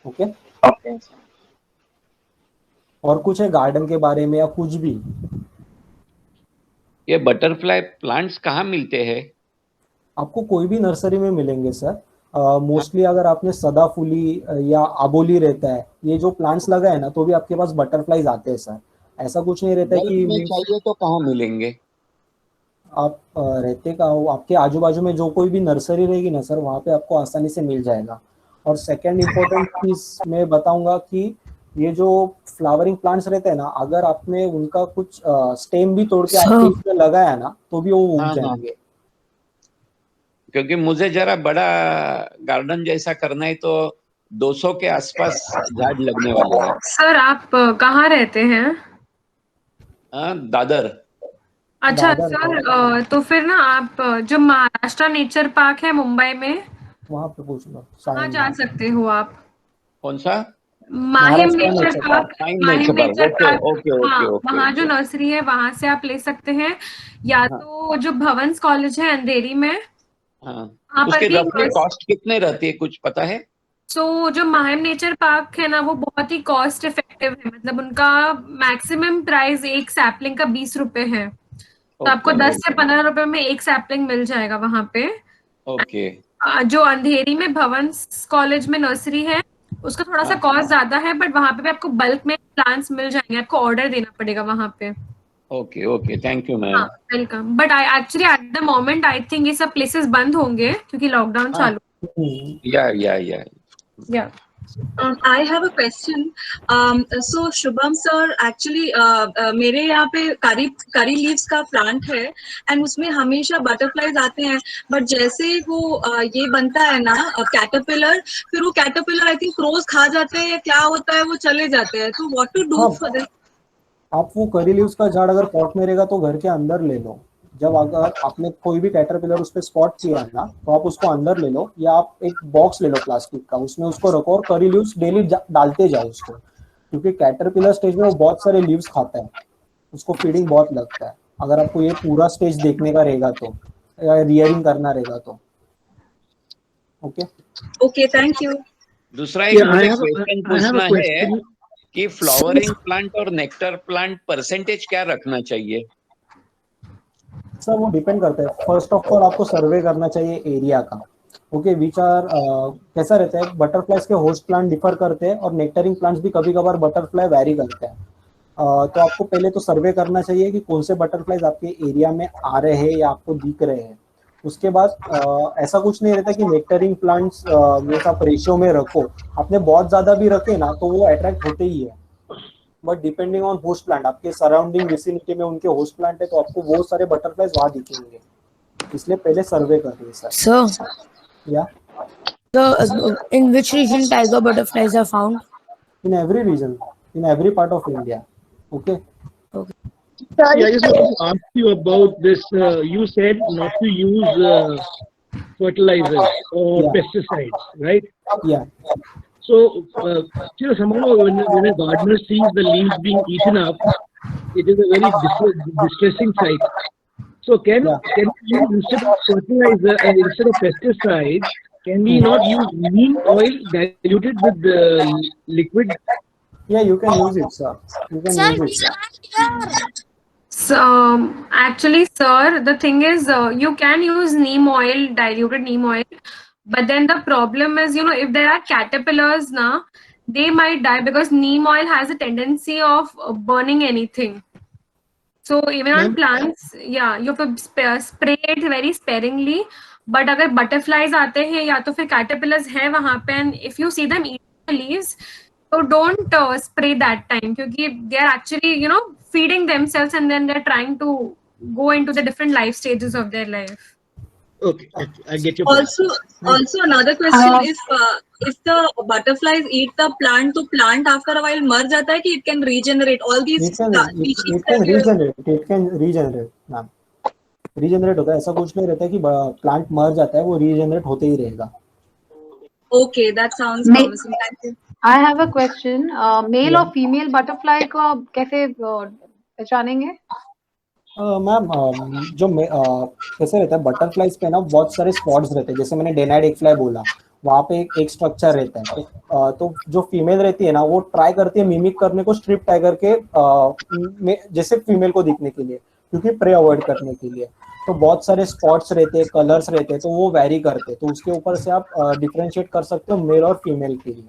Okay okay sir. और कुछ है गार्डन के बारे में या कुछ भी? ये बटरफ्लाई प्लांट्स कहाँ मिलते हैं? आपको कोई भी नर्सरी में मिलेंगे सर। मोस्टली अगर आपने सदाफुली या आबोली रहता है, ये जो प्लांट्स लगा है ना, तो भी आपके पास बटरफ्लाईज आते हैं सर। ऐसा कुछ नहीं रहता है कि में चाहिए तो कहाँ मिलेंगे? आप रहते का आपके आजू बाजू में जो कोई भी नर्सरी रहेगी ना सर, वहाँ पे आपको आसानी से मिल जाएगा। और सेकेंड इम्पोर्टेंट चीज मैं बताऊंगा कि ये जो फ्लावरिंग प्लांट्स रहते हैं ना, अगर आपने उनका कुछ स्टेम भी तोड़ के आपके इसमें लगाया ना, तो भी वो उग जाएंगे। क्योंकि मुझे जरा बड़ा गार्डन जैसा करना है, तो 200 के आसपास झाड़ लगने वाले हैं। सर आप कहाँ रहते हैं? दादर। अच्छा दादर, सर, तो फिर ना आप जो महाराष्ट्र नेचर पार्क है मुंबई में, वहाँ पे पूछ लो। वहाँ जा सकते हो आप। कौन सा? Mahim Maharashtra nature nature park. Mahim Mahim nature nature park. Park, okay okay हाँ, ओके वहाँ जो ओके। नर्सरी है वहां से आप ले सकते हैं, या तो जो भवंस कॉलेज है अंधेरी में, हाँ, वहाँ पर उसकी भी रफली कॉस्ट कितने रहती है, कुछ पता है? तो जो माहिम नेचर पार्क है ना, वो बहुत ही कॉस्ट इफेक्टिव है। मतलब उनका मैक्सिमम प्राइस एक सैपलिंग का 20 रुपए है, तो आपको 10 से 15 रुपए में एक सैपलिंग मिल जाएगा वहां पे। ओके। जो अंधेरी में भवंस कॉलेज में नर्सरी है, उसका थोड़ा सा कॉस्ट ज्यादा है, बट वहां पे भी आपको बल्क में प्लांट्स मिल जाएंगे, आपको ऑर्डर देना पड़ेगा वहां पे। Okay okay, thank you ma'am. हाँ, welcome. But I actually at the moment I think ये सब प्लेसेस बंद होंगे क्योंकि लॉकडाउन चालू. या या I have a question. So Shubham sir, actually मेरे यहाँ पे करी लीव्स का प्लांट है एंड उसमें हमेशा बटरफ्लाईज आते हैं. बट जैसे वो ये बनता है ना कैटरपिलर, फिर वो कैटरपिलर आई थिंक क्रोज खा जाते हैं या क्या होता है, वो चले जाते हैं. तो what to do for this? आप वो करी लीव्स का झाड़ अगर पॉट में रहेगा तो घर के अंदर ले लो. जब अगर आपने कोई भी कैटरपिलर उस पर स्पॉट किया है ना, तो आप उसको अंदर ले लो, या आप एक बॉक्स ले लो प्लास्टिक का, उसमें उसको रखो और करी लीव्स डेली डालते जाओ उसको, क्योंकि कैटरपिलर स्टेज में वो बहुत सारे लीव्स खाता है, उसको फीडिंग बहुत लगता है. अगर आपको ये पूरा स्टेज देखने का रहेगा तो, या रियरिंग करना रहेगा तो. Okay okay, thank you. दूसरा एक मुझे I have क्वेश्चन a पूछना है question. कि फ्लावरिंग प्लांट और नेक्टर प्लांट परसेंटेज क्या रखना चाहिए? सर वो डिपेंड करता है. फर्स्ट ऑफ ऑल आपको सर्वे करना चाहिए एरिया का. ओके विच आर कैसा रहता है, बटरफ्लाइज के होस्ट प्लांट डिफर करते हैं और नेक्टरिंग प्लांट्स भी कभी कभार बटरफ्लाई वैरी करते हैं. तो आपको पहले तो सर्वे करना चाहिए कि कौन से बटरफ्लाइज आपके एरिया में आ रहे हैं या आपको दिख रहे हैं. उसके बाद ऐसा कुछ नहीं रहता कि नेक्टरिंग प्लांट्स ये आप रेशियो में रखो. आपने बहुत ज्यादा भी रखे ना तो वो अट्रैक्ट होते ही है. But depending on host plant, आपके सराउंडिंग विसिनिटी में उनके होस्ट प्लांट है तो आपको वो सारे बटरफ्लाइज वहां दिखेंगे. इसलिए पहले सर्वे करिए सर. Sir, या in which region tiger butterflies are found? In every region, in every part of India. Okay Yeah, I just want to ask you about this. You said not to use fertilizers or Yeah. pesticides, right? या So, somehow when a gardener sees the leaves being eaten up, it is a very distressing sight. So can we use, instead of fertilizer and instead of pesticides, can we not use neem oil diluted with liquid? Yeah, you can use it, sir. You can use it, sir. So, actually, sir, the thing is, you can use neem oil, diluted neem oil, but then the problem is, you know, if there are caterpillars now, they might die because neem oil has a tendency of burning anything. So even on plants, yeah, you have to spray it very sparingly. But अगर butterflies आते हैं या तो फिर caterpillars हैं वहाँ पे, and if you see them eating the leaves, so don't spray that time क्योंकि they are actually, you know, feeding themselves and then they're trying to go into the different life stages of their life. Okay, I get your point. Also another question, if the butterflies eat the plant, तो plant after a while मर जाता है कि it can regenerate all these It can species that regenerate. It can regenerate. Ma'am regenerate होता है, ऐसा कुछ नहीं रहता कि प्लांट मर जाता है, वो रीजनरेट होते ही रहेगा. Okay, that sounds promising. Thank you. I have a question. Male और female butterfly को कैसे पहचानेंगे? मैम जो कैसे रहता है, बटरफ्लाइज पे ना बहुत सारे स्पॉट्स रहते हैं. जैसे मैंने डेनाइड एक फ्लाई बोला, वहाँ पे एक स्ट्रक्चर रहता है. तो जो फीमेल रहती है ना, वो ट्राई करती है मिमिक करने को स्ट्रिप टाइगर के जैसे फीमेल को दिखने के लिए, क्योंकि प्रे अवॉइड करने के लिए. तो बहुत सारे स्पॉट्स रहते हैं, कलर्स रहते हैं, तो वो वैरी करते हैं. तो उसके ऊपर से आप डिफ्रेंशिएट कर सकते हो मेल और फीमेल के लिए.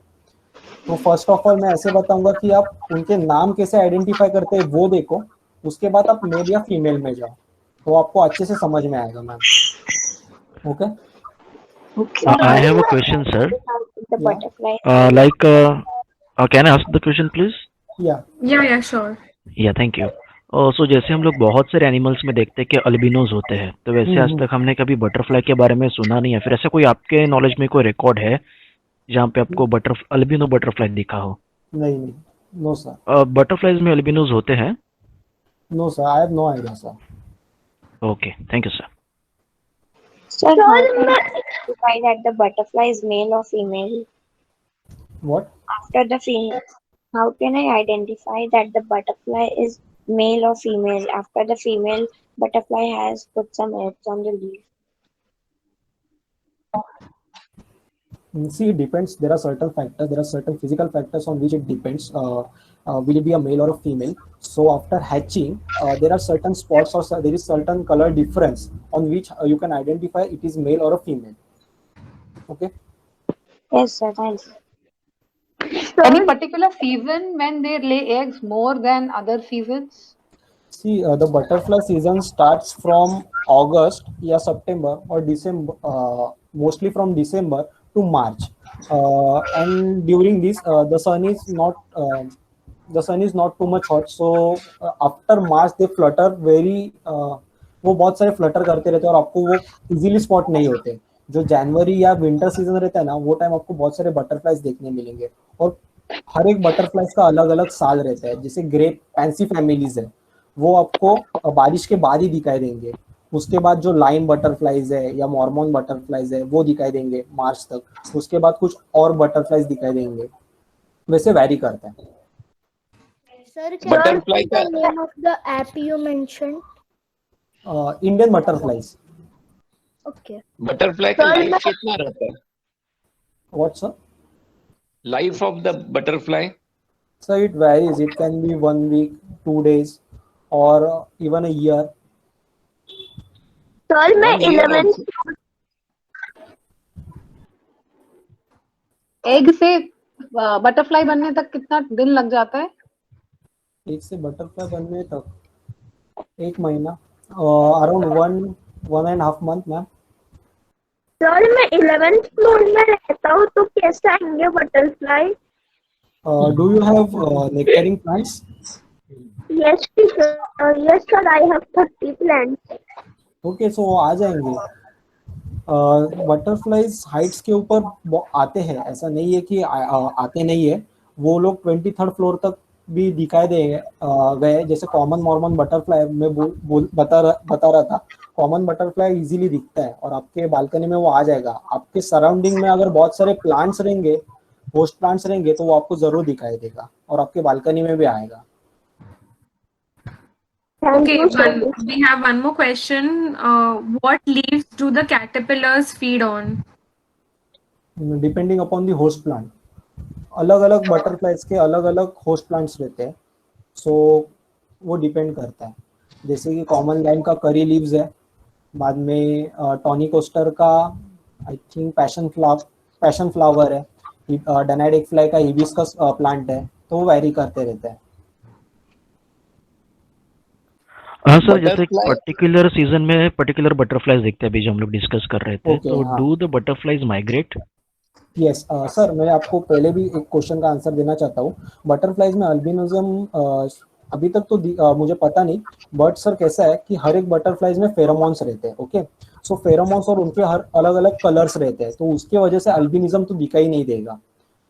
तो फर्स्ट ऑफ ऑल मैं ऐसे बताऊंगा कि आप उनके नाम कैसे आइडेंटिफाई करते हैं वो देखो, उसके बाद आप मेल या फीमेल में जाओ, तो आपको अच्छे से समझ में आएगा ma'am. Okay I have a question, sir. The butterfly. Can I ask the question, please? Yeah, sure. Yeah, thank you. So जैसे हम लोग बहुत सारे एनिमल्स में देखते हैं कि अल्बिनोज होते हैं, तो वैसे आज तक हमने कभी बटरफ्लाई के बारे में सुना नहीं है. फिर ऐसा कोई आपके नॉलेज में कोई रिकॉर्ड है जहाँ पे आपको अल्बिनो बटरफ्लाई दिखा हो? नहीं, नो सर. बटरफ्लाइज में अल्बिनोज होते हैं? No sir, I have no idea sir. Okay, thank you sir. Sir, how can I identify that the butterfly is male or female? What? After the female, how can I identify that the butterfly is male or female after the female butterfly has put some eggs on the leaf? See, it depends. There are certain factors. There are certain physical factors on which it depends. Will it be a male or a female? So after hatching, there are certain spots or there is certain color difference on which you can identify it is male or a female. Okay. Yes, sir. Thanks. Any particular season when they lay eggs more than other seasons? See, the butterfly season starts from August या September or December, mostly from December to March. And during this, the sun is not too much hot. So after March they flutter very. वो बहुत सारे Flutter करते रहते हैं और आपको वो इजीली स्पॉट नहीं होते. जो जनवरी या विंटर सीजन रहता है ना, वो टाइम आपको बहुत सारे बटरफ्लाइज देखने मिलेंगे. और हर एक बटरफ्लाइज का अलग अलग साल रहता है. जैसे ग्रेप फैंसी फैमिलीज है, वो आपको बारिश के बाद ही दिखाई देंगे. उसके बाद जो लाइन बटरफ्लाइज है या मॉर्मोन बटरफ्लाइज है वो दिखाई देंगे मार्च तक. उसके बाद कुछ और बटरफ्लाइज दिखाई देंगे. वैसे वैरी करता है. Sir, can Butterfly you का- the name of the app you mentioned? Indian butterflies. Okay. Butterfly का लाइफ कितना रहता है? What sir? Life of the butterfly? So it varies. It can be 1 week, 2 days, or even a year. Sir मैं 1 year 11th also? Egg से butterfly बनने तक कितना दिन लग जाता है? एक से बटरफ्लाई बनने तक 1 महीना, अराउंड 1.5 month मैम. सर मैं 11th फ्लोर में रहता हूँ तो कैसे आएंगे butterfly? Do you have nectaring plants? Yes teacher, yes sir, I have 30 plants. Okay, so आ जाएंगे. बटरफ्लाइज हाइट्स के ऊपर आते हैं. ऐसा नहीं है कि आते नहीं है. वो लोग 23rd फ्लोर तक भी दिखाई देंगे. गए जैसे कॉमन मॉर्मन बटरफ्लाई मैं बता रहा था. कॉमन बटरफ्लाई इजीली दिखता है और आपके बालकनी में वो आ जाएगा. आपके सराउंडिंग में अगर बहुत सारे प्लांट्स रहेंगे, होस्ट प्लांट्स रहेंगे, तो वो आपको जरूर दिखाई देगा और आपके बालकनी में भी आएगा. Thank Okay, you sir. we have one more question. What leaves do the caterpillars feed on? Depending upon the host plant. अलग अलग बटरफ्लाइज के अलग अलग होस्ट प्लांट्स रहते हैं. सो वो डिपेंड करता है. जैसे कि कॉमन लाइन का करी लीव्स है. बाद में टॉनी कोस्टर का आई थिंक पैशन फ्लावर है. डनाइड एग फ्लाई का हिबिस्कस प्लांट है. तो वो वैरी करते रहते हैं. हाँ सर, जैसे Butterfly- पर्टिकुलर सीजन में पर्टिकुलर बटरफ्लाइज देखते हैं, अभी जो हम लोग डिस्कस कर रहे थे. Okay, तो हाँ. Do the butterflies migrate? Yes sir, मैं आपको पहले भी एक क्वेश्चन का आंसर देना चाहता हूँ. बटरफ्लाइज में अल्बिनिज्म अभी तक तो मुझे पता नहीं. बट सर कैसा है कि हर एक बटरफ्लाइज में फेरोमोन्स रहते हैं. ओके, सो फेरोमोन्स और उनके हर अलग अलग कलर्स रहते हैं. तो उसके वजह से अल्बिनिज्म तो दिखाई नहीं देगा.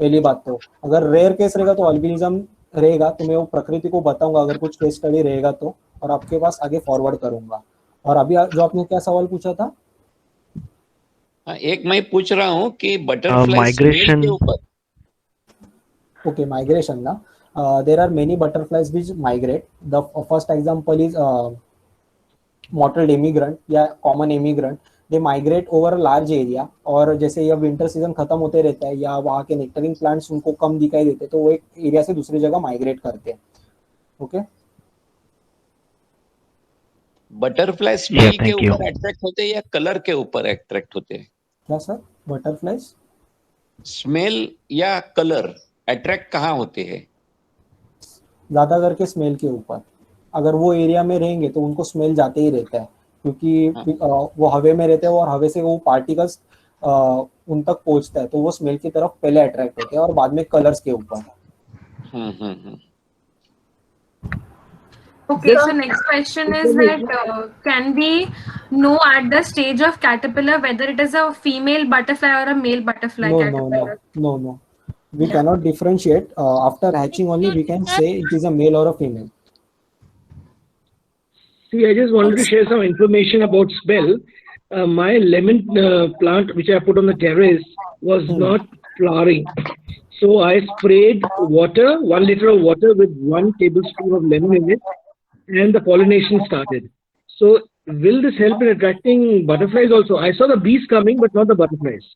पहली बात तो अगर रेयर केस रहेगा तो अल्बिनिज्म रहेगा. तो मैं वो प्रकृति को बताऊंगा अगर कुछ केस स्टडी रहेगा तो, और आपके पास आगे फॉरवर्ड करूंगा. और अभी जो आपने क्या सवाल पूछा था? हाँ, एक मैं पूछ रहा हूँ कि बटरफ्लाई migration- के ऊपर. Okay, migration na. There are many butterflies which migrate. The first example is mottled emigrant या common emigrant. They migrate over a large area. और जैसे ये विंटर सीजन खत्म होते रहता है या वहाँ के नेक्टरिंग प्लांट्स उनको कम दिखाई देते, तो वो एक एरिया से दूसरी जगह माइग्रेट करते हैं. ओके, बटरफ्लाई स्मेल के thank you. ऊपर अट्रैक्ट होते हैं या कलर के ऊपर अट्रैक्ट होते हैं? क्या सर? बटरफ्लाइज स्मेल या कलर अट्रैक्ट कहाँ होते हैं? ज्यादा करके स्मेल के ऊपर. अगर वो एरिया में रहेंगे तो उनको स्मेल जाते ही रहता है, क्योंकि वो हवे में रहते हैं और हवे से वो पार्टिकल्स उन तक पहुंचता है. तो वो स्मेल की तरफ पहले अट्रैक्ट होते हैं और बाद में कलर्स के ऊपर. Okay, so next question is that can we know at the stage of caterpillar whether it is a female butterfly or a male butterfly caterpillar? No. We cannot differentiate. After hatching only we can say it is a male or a female. See, I just wanted to share some information about smell. My lemon plant, which I put on the terrace, was not flowering. So I sprayed water, 1 liter of water with 1 tablespoon of lemon in it, and the pollination started. So will this help in attracting butterflies also? I saw the bees coming, but not the butterflies.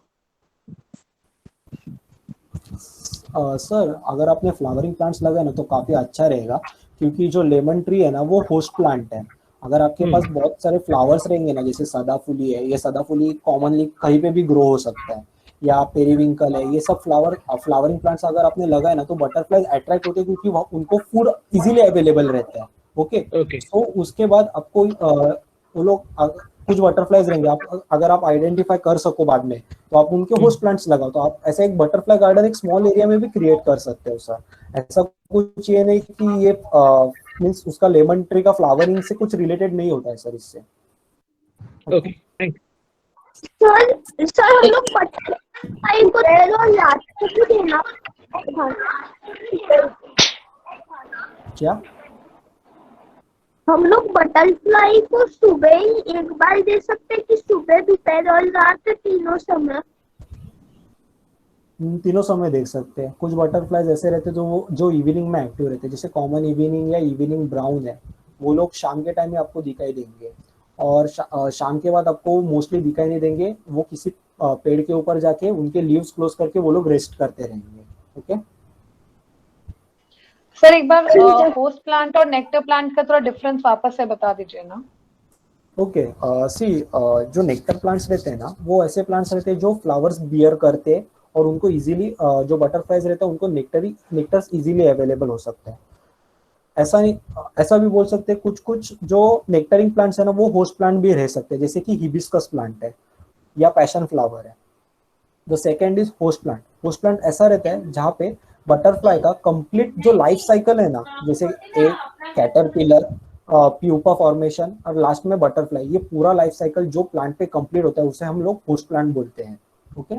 Sir अगर आपने flowering plants लगाए ना तो काफी अच्छा रहेगा, क्योंकि जो लेमन ट्री है ना वो होस्ट प्लांट है. अगर आपके पास बहुत सारे फ्लावर्स रहेंगे ना, जैसे सदाफुली है, ये सदाफुली कॉमनली कहीं पे भी ग्रो हो सकता है, या पेरीविंकल है, ये सब फ्लावरिंग प्लांट्स अगर आपने लगाए ना तो बटरफ्लाइज अट्रैक्ट होते हैं, क्योंकि उनको फूड इजीली अवेलेबल रहता है. Okay Okay. तो उसके बाद आपको वो लोग कुछ बटरफ्लाईज रहेंगे, आप अगर आप आइडेंटिफाई कर सको बाद में तो आप उनके होस्ट प्लांट्स लगाओ, तो आप ऐसा एक बटरफ्लाई गार्डन एक स्मॉल एरिया में भी क्रिएट कर सकते हो सर। ऐसा कुछ ये नहीं कि ये मींस उसका लेमन ट्री का फ्लावरिंग से कुछ रिलेटेड नहीं होता है सर इससे। Okay. Thank you. सर हम लोग बटरफ्लाई को रेड और रात को भी देना क्या हम लोग बटरफ्लाई को सुबह ही एक बार दे सकते हैं कि सुबह दोपहर और रात तीनों समय? तीनों समय देख सकते हैं। कुछ बटरफ्लाईज ऐसे रहते हैं जो इवनिंग में एक्टिव रहते हैं, जैसे कॉमन इवनिंग या इवनिंग ब्राउन है, वो लोग शाम के टाइम में आपको दिखाई देंगे, और शाम के बाद आपको मोस्टली दिखाई नहीं देंगे। वो किसी पेड़ के ऊपर जाके उनके लीव्स क्लोज करके वो लोग रेस्ट करते रहेंगे। ओके सर एक बार होस्ट प्लांट और नेक्टर प्लांट का थोड़ा डिफरेंस वापस से बता दीजिए ना। ओके जो नेक्टर प्लांट्स रहते हैं ना, वो ऐसे प्लांट्स रहते हैं जो फ्लावर्स बियर करते हैं, और उनको इजीली जो बटरफ्लाईज रहते हैं उनको नेक्टर्स इजीली अवेलेबल हो सकते हैं। ऐसा भी बोल सकते हैं कुछ जो नेक्टरिंग प्लांट्स है ना, वो होस्ट प्लांट भी रह सकते हैं, जैसे कि हिबिस्कस प्लांट है या पैशन फ्लावर है। The second is host plant. Host plant ऐसा रहता है जहाँ पे बटरफ्लाई का कंप्लीट जो लाइफ साइकिल है ना, जैसे एक कैटरपिलर, प्यूपा फॉर्मेशन और लास्ट में बटरफ्लाई, ये पूरा लाइफ साइकिल जो प्लांट पे कंप्लीट होता है उसे हम लोग होस्ट प्लांट बोलते हैं। Okay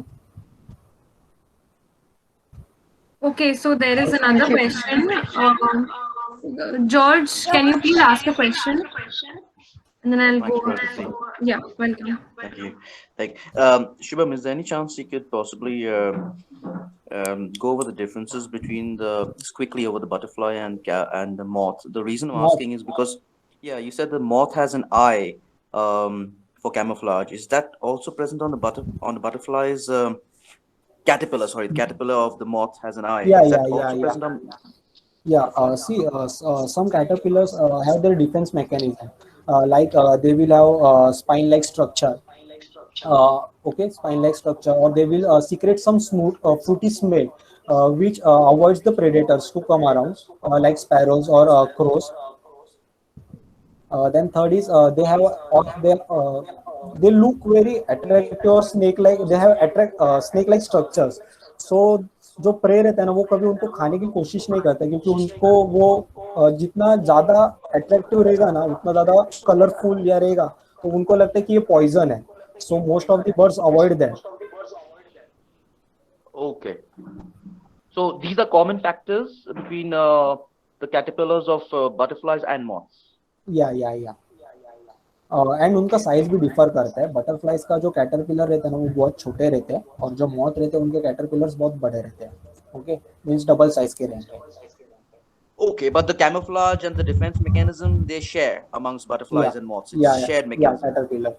Okay, so there is another question. George, can you please ask a question? And then I'll go. Yeah, welcome. Thank you. Shubham, is there any chance you could possibly go over the differences between just quickly over the butterfly and the moth? The reason I'm asking is because, yeah, you said the moth has an eye for camouflage. Is that also present on the butterfly's caterpillar? Sorry, the caterpillar of the moth has an eye. Is that also present on? Some caterpillars have their defense mechanism. They will have spine-like structure. Spine-like structure, or they will secrete some smooth, fruity smell, which avoids the predators to come around, like sparrows or crows. Then third is they look very attractive or snake-like. They have snake-like structures. So जो pray रहता है ना, वो कभी उनको खाने की कोशिश नहीं करता, क्योंकि उनको वो जितना ज्यादा अट्रैक्टिव रहेगा ना, उतना ज्यादा कलरफुल या रहेगा, तो उनको लगता है कि ये पॉइजन है। So most of the birds avoid that. Okay. So these are common factors between the caterpillars of butterflies and moths. या एंड उनका साइज भी डिफर करता है। बटरफ्लाईज का जो कैटरपिलर रहता है ना, वो बहुत छोटे रहते हैं, और जो मॉथ रहते हैं उनके कैटरपिलर्स बहुत बड़े रहते हैं। ओके, मींस डबल साइज के रहेंगे। Okay, but the camouflage and the defense mechanism they share amongst butterflies and moths. It's shared mechanism. Caterpillar,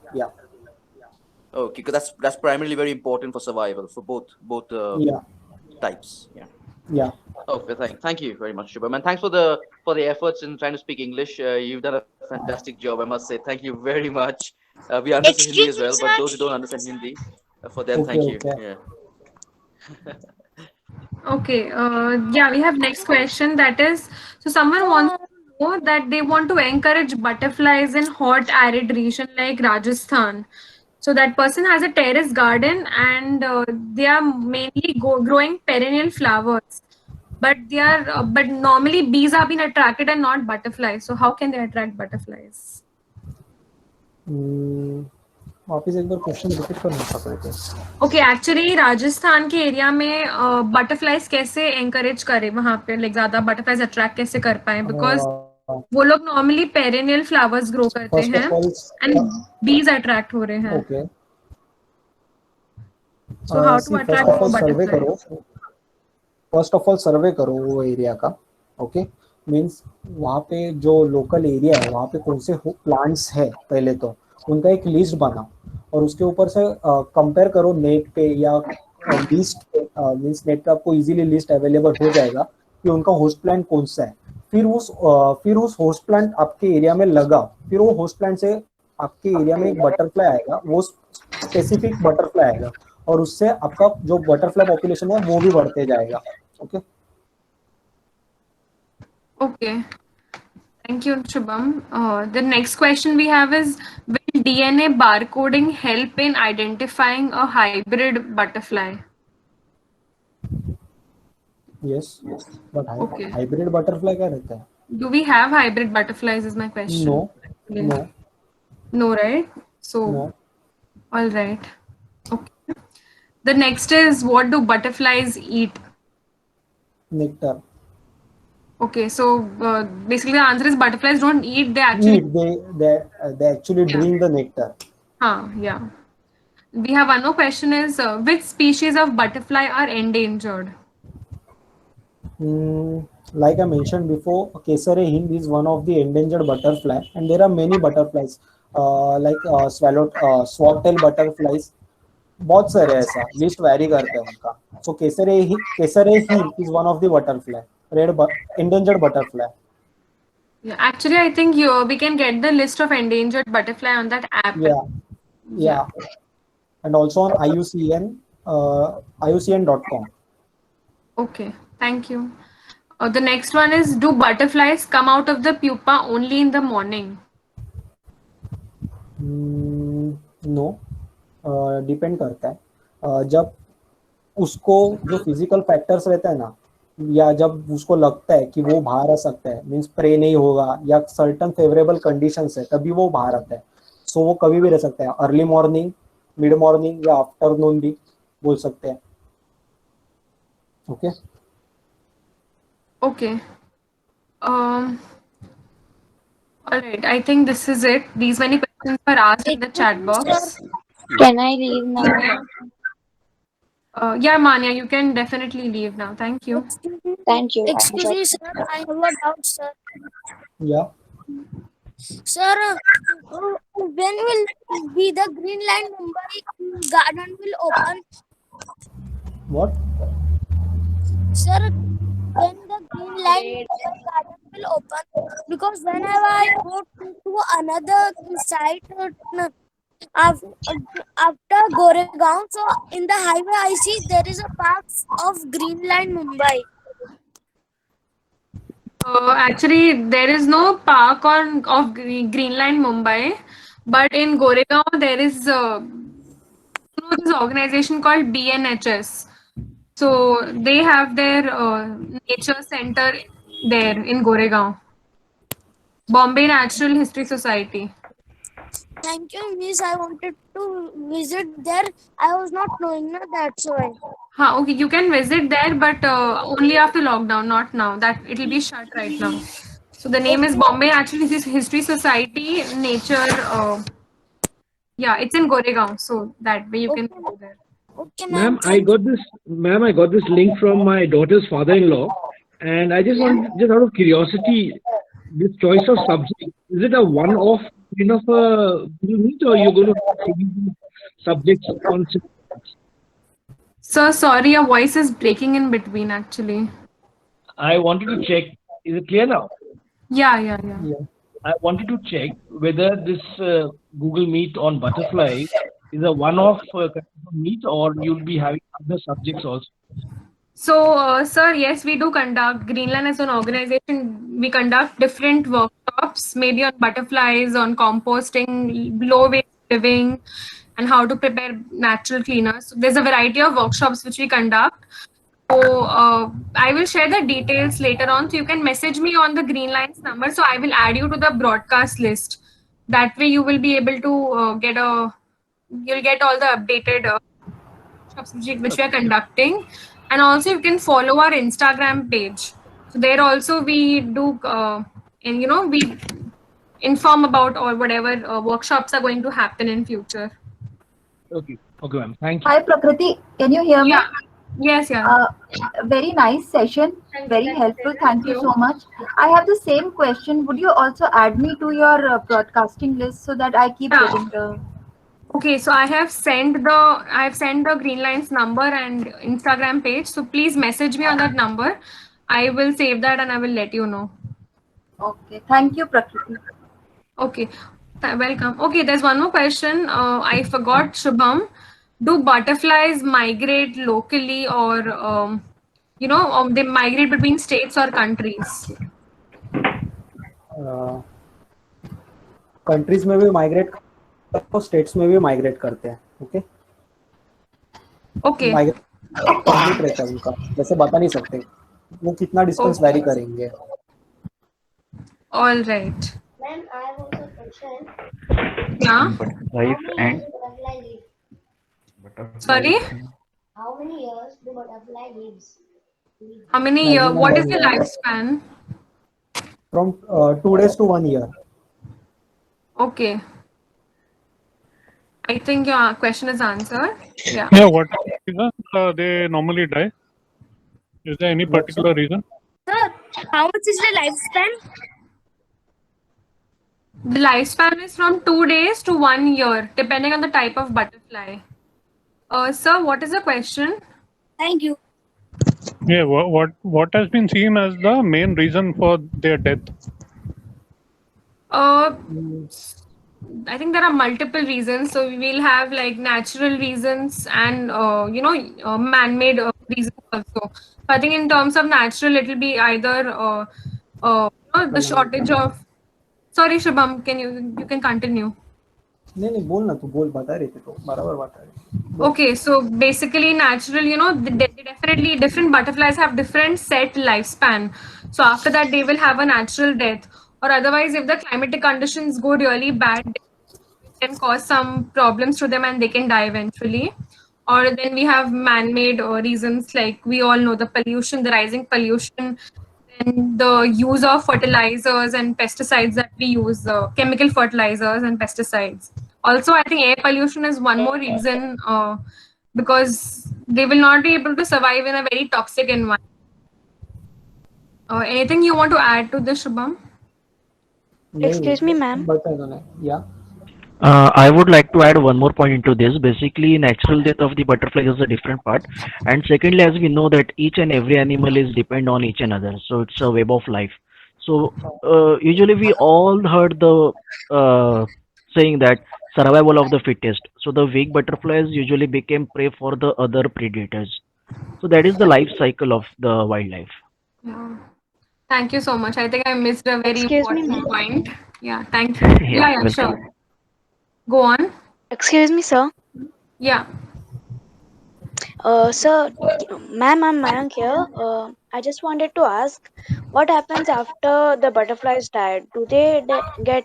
Okay, because that's primarily very important for survival for both types. Yeah. Okay, thank you very much, Shubham, and thanks for the efforts in trying to speak English. You've done a fantastic job, I must say. Thank you very much. We understand Hindi as well, but those who don't understand Hindi, for them, thank you. Yeah. Okay, we have next question. That is, so someone wants to know that they want to encourage butterflies in hot arid region like Rajasthan. So that person has a terrace garden, and they are mainly growing perennial flowers, but normally bees are being attracted and not butterflies. So how can they attract butterflies? वापस एक बार question repeat करना पड़ेगा। Okay, actually Rajasthan के area में butterflies कैसे encourage करें वहां पे, लाइक ज्यादा बटरफ्लाईज अट्रैक्ट कैसे कर पाए, बिकॉज वो लोग नॉर्मली पेरेनियल फ्लावर्स ग्रो करते हैं एंड बीज अट्रैक्ट हो रहे हैं। Okay, so how to attract butterflies? First of all survey करो वो एरिया का। ओके, मींस वहाँ पे जो लोकल एरिया है वहाँ पे कौन से प्लांट्स है, पहले तो उनका एक लिस्ट बनाओ, और उसके ऊपर से कंपेयर करो नेट पे या लिस्ट पे। मींस नेट पे आपको इजीली लिस्ट अवेलेबल हो जाएगा कि उनका होस्ट प्लांट कौन सा है। फिर उस होस्ट प्लांट आपके एरिया में लगाओ। फिर वो होस्ट प्लांट से आपके एरिया में एक बटरफ्लाई आएगा, वो स्पेसिफिक बटरफ्लाई आएगा, और उससे आपका जो बटरफ्लाई पॉपुलेशन है वो भी बढ़ते जाएगा। Okay, Thank you, Shubham. The next question we have is, will DNA barcoding help in identifying a hybrid butterfly? Yes, but Okay. hybrid butterfly क्या रहता है? Do we have hybrid butterflies is my question. No, Yeah. no, No, right? So, no. all right. Okay. The next is, what do butterflies eat? Nectar. Okay, so basically the answer is butterflies don't eat, they actually Eat. They actually drink the nectar. yeah. We have one more question is, which species of butterfly are endangered? Like I mentioned before, Kesare hind is one of the endangered butterfly, and there are many butterflies like swordtail butterflies. बहुत सारे ऐसा list vary करते हैं उनका. So Kesare hill is one of the butterfly, endangered butterfly. Yeah, actually, I think we can get the list of endangered butterfly on that app. Yeah. And also on IUCN, IUCN.com. Okay, thank you. The next one is, do butterflies come out of the pupa only in the morning? No, depend करता है. जब उसको जो physical factors रहते हैं ना, या जब उसको लगता है कि वो बाहर आ सकता है, मीन्स प्रे नहीं होगा या सर्टन फेवरेबल कंडीशंस है, तभी वो बाहर आता है. सो वो कभी भी रह सकता है, अर्ली मॉर्निंग, मिड मॉर्निंग या आफ्टरनून भी बोल सकते हैं. Okay. Okay. All right. I think this is it. These many questions were asked in the chat box. Can I leave now? Yeah, Manya, you can definitely leave now. Thank you. Thank you. Excuse me, sir. I have a doubt, sir. Yeah. Sir, when will be the Greenland Mumbai garden will open? What? Sir, when the Greenland Mumbai garden will open? Because whenever I go to another site after Goregaon, so in the highway I see there is a park of Greenland Mumbai. Actually, there is no park of Greenland Mumbai, but in Goregaon there is this organization called BNHS. So they have their nature center there in Goregaon. Bombay Natural History Society. Thank you, Miss. I wanted to visit there. I was not knowing that's why. Okay, you can visit there, but only after lockdown, not now. That it'll be shut right now. So the name is Bombay Natural History Society Nature. Yeah, it's in Goregaon, so that way you can go there. Okay, Ma'am, I got this link from my daughter's father-in-law, and I just want, just out of curiosity, this choice of subject, is it a one-off kind of a Google Meet, or you're going to have subjects on? Sir, sorry, your voice is breaking in between. Actually, I wanted to check. Is it clear now? Yeah. I wanted to check whether this Google Meet on butterfly is a one-off kind of meet, or you'll be having other subjects also. So, sir, yes, we do conduct. Greenland as an organization, we conduct different workshops, maybe on butterflies, on composting, low waste living, and how to prepare natural cleaners. So there's a variety of workshops which we conduct. So I will share the details later on. So you can message me on the Greenline's number. So I will add you to the broadcast list. That way you will be able to you'll get all the updated workshops which we are conducting. And also you can follow our Instagram page. So there also we do, we inform about or whatever workshops are going to happen in future. Okay, ma'am. Thank you. Hi, Prakriti. Can you hear me? Yes. Very nice session. Very helpful. Thank you so much. I have the same question. Would you also add me to your broadcasting list so that I keep getting the... Okay, so I have sent the Greenline's number and Instagram page. So please message me on that number. I will save that and I will let you know. Okay. Thank you, Prakriti. Okay. Welcome. Okay, there's one more question. I forgot, Shubham. Do butterflies migrate locally, or they migrate between states or countries? Countries में भी migrate करते हैं, states में भी migrate करते हैं. Okay Okay. Migrate रहता है उनका, वैसे बता नहीं सकते वो कितना डिस्टेंस वेरी करेंगे. All right. Ma'am, I have also a question. Yeah. Butterflies and Butterfly live? Sorry. How many years do butterfly lives? How many years? What is the lifespan? From 2 days to 1 year. Okay. I think your question is answered. Yeah. Yeah, what reason they normally die? Is there any particular reason? Sir, how much is the lifespan? The lifespan is from 2 days to 1 year, depending on the type of butterfly. Sir, what is the question? Thank you. Yeah, what has been seen as the main reason for their death? I think there are multiple reasons. So we will have like natural reasons and man-made reasons also. I think in terms of natural, it will be either the shortage of. Sorry, Shubham, you can continue. नहीं बोल ना, तू बोल, बता रही थी तो बराबर बता रही. Okay, so basically natural, they definitely different butterflies have different set lifespan. So after that, they will have a natural death. Or otherwise, if the climatic conditions go really bad, it can cause some problems to them and they can die eventually. Or then we have man-made reasons, like we all know the pollution, the rising pollution, then the use of fertilizers and pesticides that we use, chemical fertilizers and pesticides. Also, I think air pollution is one more reason because they will not be able to survive in a very toxic environment. Anything you want to add to this, Shubham? Excuse me, ma'am. Yeah. I would like to add one more point into this. Basically, natural death of the butterfly is a different part, and secondly, as we know that each and every animal is depend on each another, so it's a web of life. So usually we all heard the saying that survival of the fittest. So the weak butterflies usually became prey for the other predators. So that is the life cycle of the wildlife. Yeah. Thank you so much. I think I missed a very Excuse me, important ma'am. point. Yeah, thank you. Yeah, welcome. sure. Go on. Excuse me, sir. Yeah. Sir, ma'am, I'm Mayank here. I just wanted to ask, what happens after the butterflies die? Do they get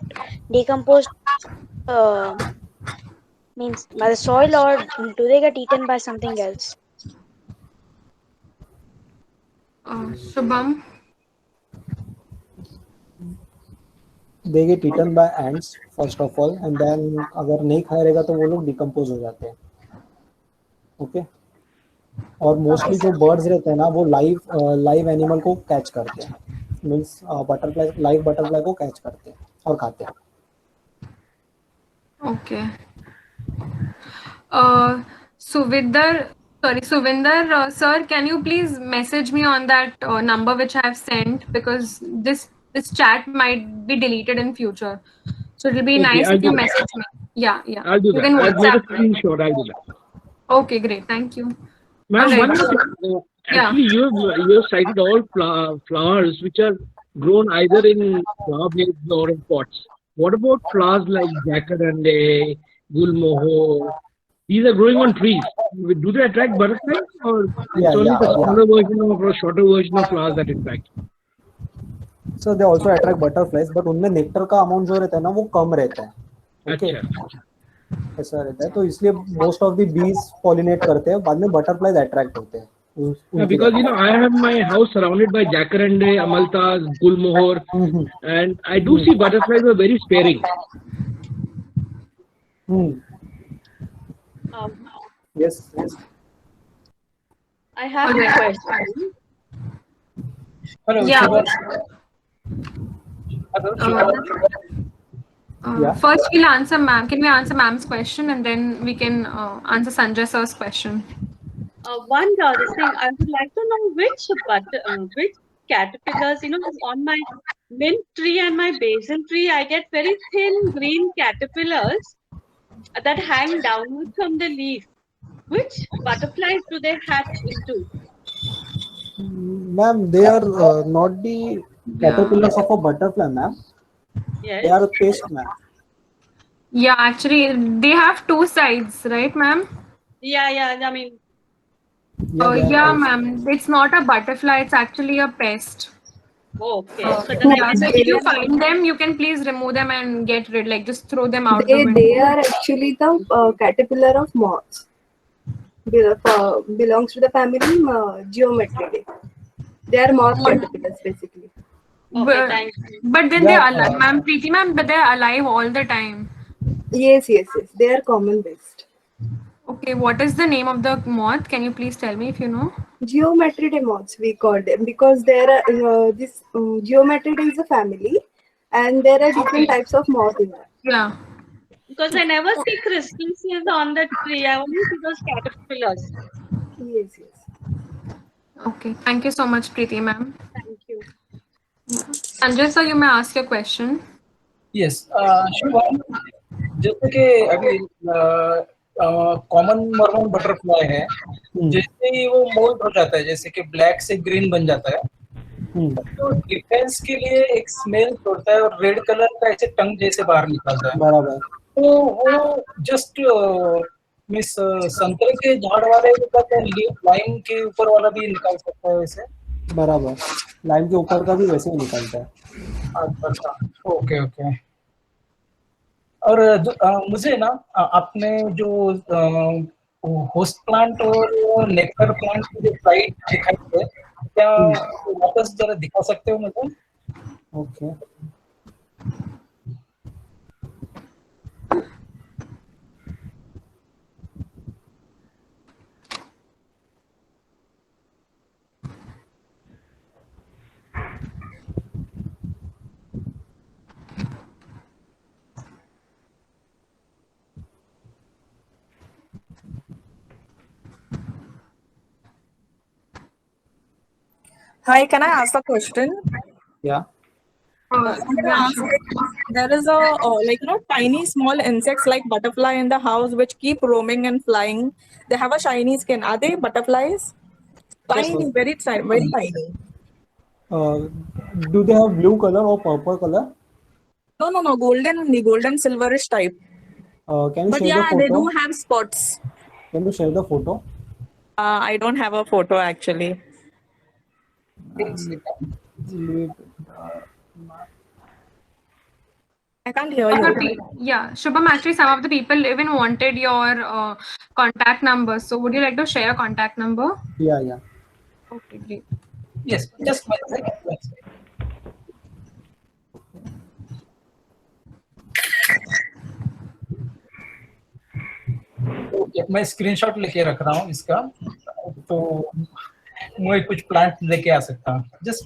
decomposed, means by the soil, or do they get eaten by something else? Shubham? They get eaten by ants first of all, and then अगर नहीं खाया रहेगा तो वो लोग decompose हो जाते हैं. ओके. और मोस्टली जो बर्ड्स रहते हैं ना, वो लाइव एनिमल को कैच करते हैं, मीन्स लाइव बटरफ्लाई को कैच करते हैं और खाते हैं. Okay. Suvinder, sir, can you please message me on that number which I have sent, because this chat might be deleted in future. So it will be Okay, nice I'll if you do that. message me. Yeah. I'll do You that. can I've made a WhatsApp me. screenshot. I'll do that. Okay, great. Thank you. Ma'am, All one right. more thing. Yeah. Actually, you have cited all flowers which are grown either in flower beds or in pots. What about flowers like jacaranda, gulmohar? These are growing on trees. Do they attract butterflies, or it's only the smaller version or shorter version of flowers that attract? So they also attract butterflies, but उनमें nectar का amount जो रहता है ना, वो कम रहता है. Okay. ऐसा रहता है, तो इसलिए most of the bees pollinate करते हैं, बाद में बटरफ्लाइज अट्रैक्ट होते हैं. Because I have my house surrounded by jacaranda, amalthas, gulmohar, and I do see butterflies are very sparing. Yes. I have a question. Hello. Yeah. Yeah. First, we'll answer ma'am. Can we answer ma'am's question, and then we can answer Sanjay sir's question? One other thing, I would like to know which caterpillars, on my mint tree and my basil tree, I get very thin green caterpillars that hang downward from the leaf. Which butterflies do they hatch into? Ma'am, they are not the caterpillars of a butterfly, ma'am. Yes. They are pest, ma'am. Yeah, actually, they have two sides, right, ma'am? Yeah. I mean, Yeah, they are Yeah, pest. ma'am. It's not a butterfly. It's actually a pest. okay. So then I Yeah. guess So we if you can. find them, you can please remove them and get rid. Like just throw them out the They window. are actually the caterpillar of moths. Belongs to the family Geometridae. They are moth caterpillars basically. Okay, But, thank you. but then Yeah, they're alive, ma'am. Preeti ma'am, but they're alive all the time. Yes. They are common based. Okay, what is the name of the moth? Can you please tell me if you know? Geometridae moths we call them because there are this Geometridae is a family, and there are different types of moth in that. Yeah. Because I never see crustaceans on the tree. I only see those caterpillars. Yes. Okay. Thank you so much, Preeti ma'am. Thank you. Sanjay sir, you may ask your question. Yes Shubham, जैसे कि अभी common Mormon butterfly है, जैसे ही वो mould हो जाता है, जैसे कि ब्लैक से ग्रीन बन जाता है, तो डिफेंस के लिए एक स्मेल छोड़ता है और रेड कलर का ऐसे टंग जैसे बाहर निकलता है। बराबर। तो वो जस्ट मिस संतरे के झाड़ वाले का लाइन के ऊपर वाला भी निकाल सकता है वैसे? बराबर, लाइन के ऊपर का भी वैसे ही निकलता है। अच्छा, ओके। और मुझे ना आपने जो होस्ट प्लांट और नेक्टर प्लांट की जो स्लाइड दिखाई है, क्या वापस जरा दिखा सकते हो मुझे? Okay. Hi, can I ask a question? Yeah. There is a tiny small insects like butterfly in the house which keep roaming and flying. They have a shiny skin. Are they butterflies? Tiny, very tiny. Do they have blue color or purple color? No, golden silverish type. Can you But share the yeah, photo? they do have spots. Can you share the photo? I don't have a photo actually. I can't hear you. Yeah, Shubham, actually some of the people even wanted your contact number. So would you like to share a contact number? Yeah. Okay, great. Yes, just one second. Okay, मैं screenshot लेके रख रहा हूँ इसका, तो मैं कुछ plant लेके आ सकता हूँ। just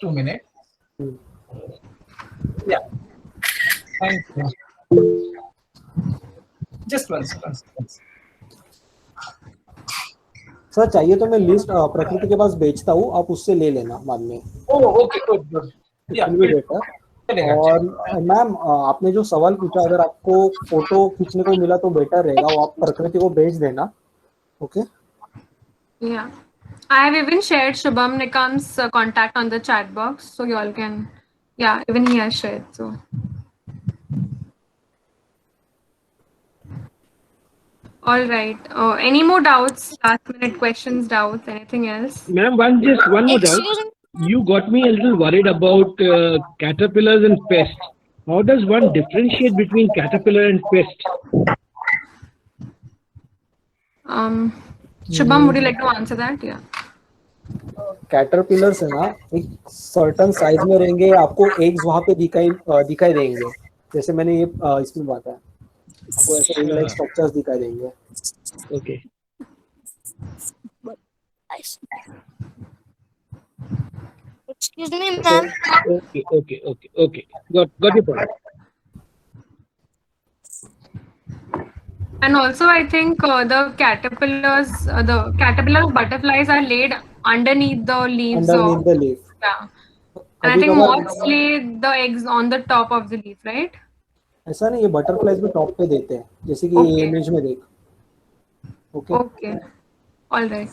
2 minutes. Yeah, thank you. Just one second. Sir चाहिए तो मैं लिस्ट प्रकृति के पास भेजता हूँ, आप उससे ले लेना बाद में। Okay, good. और मैम, आपने जो सवाल पूछा, अगर आपको फोटो खींचने को मिला तो बेटर रहेगा, वो आप प्रकृति को भेज देना। Okay. Yeah, I have even shared Shubham Nikam's contact on the chat box, so you all can. Yeah, even he has shared. So. All right. Any more doubts? Last minute questions, doubts, anything else? Ma'am, one more doubt. You got me a little worried about caterpillars and pests. How does one differentiate between caterpillar and pest? Shubham, would you like to answer that? Yeah. Caterpillars है ना, एक certain size में रहेंगे, आपको eggs वहां पे दिखाई देंगे, जैसे मैंने ये इसमें बताया, आपको ऐसे रिंग लाइक स्ट्रक्चर्स दिखाई देंगे। Okay. Excuse me, ma'am. Okay. Got your point. And also, I think the caterpillar butterflies are laid underneath the leaves. Underneath the leaf. Yeah. And I think moths lay the eggs on the top of the leaf, right? ऐसा नहीं, ये butterflies भी top पे देते हैं, जैसे कि ये इमेज में देख। Okay. All right.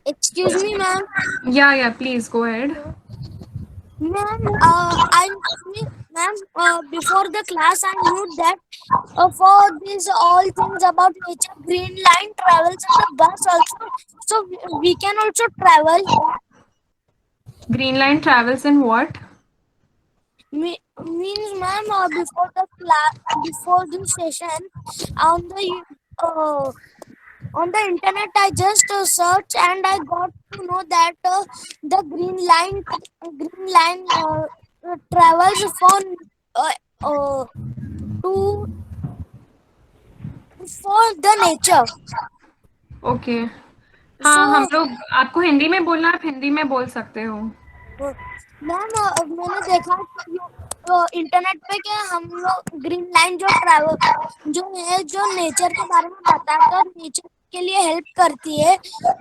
Excuse me, ma'am. Yeah, please go ahead. Before the class, I knew that for these all things about nature, green line travels in the bus also, so we can also travel. Green line travels in what? Means, ma'am, before the class, before the session, on the internet, I just searched and I got to know that the green line travels to for the nature. Okay हाँ So, हम लोग आपको हिंदी में बोलना आप हिंदी में बोल सकते हो मैम मैंने देखा इंटरनेट पे कि हम लोग ग्रीन लाइन जो नेचर के बारे में बताकर नेचर के लिए हेल्प करती है,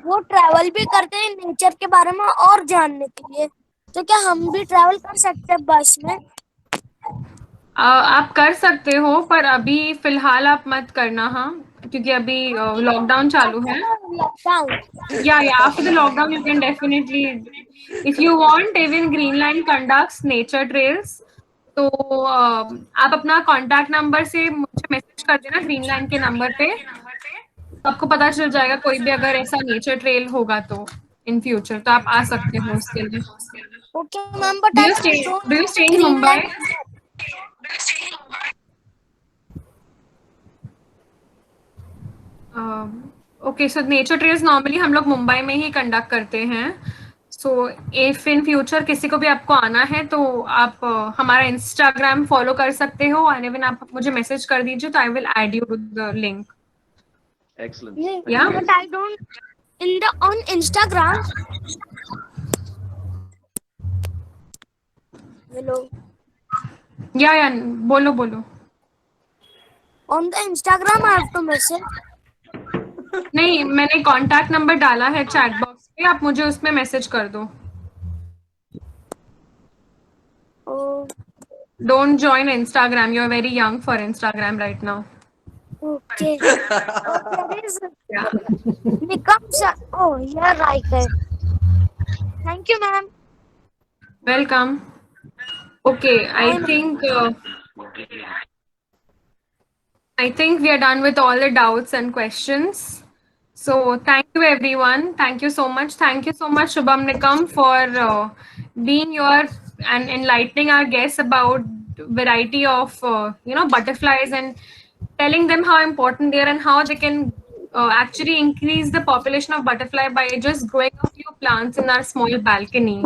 वो ट्रैवल भी करते हैं नेचर के बारे में और जानने के लिए। तो क्या हम भी ट्रैवल कर सकते हैं बस में? आप कर सकते हो पर अभी फिलहाल आप मत करना हाँ क्योंकि अभी लॉकडाउन चालू है या after the lockdown you can definitely if you want even green line conducts nature trails तो आप अपना कांटेक्ट नंबर से मुझे मैसेज कर देना ग्रीन लाइन के नंबर पे, आपको पता चल जाएगा कोई भी अगर ऐसा नेचर ट्रेल होगा तो इन फ्यूचर तो आप आ सकते हो उसके लिए। Okay ma'am, but do you stay in Mumbai? Okay so nature trails normally हम लोग मुंबई में ही कंडक्ट करते हैं। सो इफ इन फ्यूचर किसी को भी आपको आना है तो आप हमारा इंस्टाग्राम फॉलो कर सकते हो एंड इवन आप मुझे मैसेज कर दीजिए तो I will add you to the link. Excellent. Yeah, but I don't on Instagram. Hello. या बोलो On the Instagram I have to message. नहीं मैंने कांटेक्ट नंबर डाला है चैट बॉक्स पे, आप मुझे उसमें मैसेज कर दो। Don't join Instagram. You're very young for Instagram right now. Okay. Nikam sir. Oh, you're right there. Thank you, ma'am. Welcome. Okay, I think we are done with all the doubts and questions. So thank you everyone. Thank you so much. Thank you so much Shubham Nikam for being your and enlightening our guests about variety of butterflies and telling them how important they are and how they can actually increase the population of butterfly by just growing a few plants in our small balcony.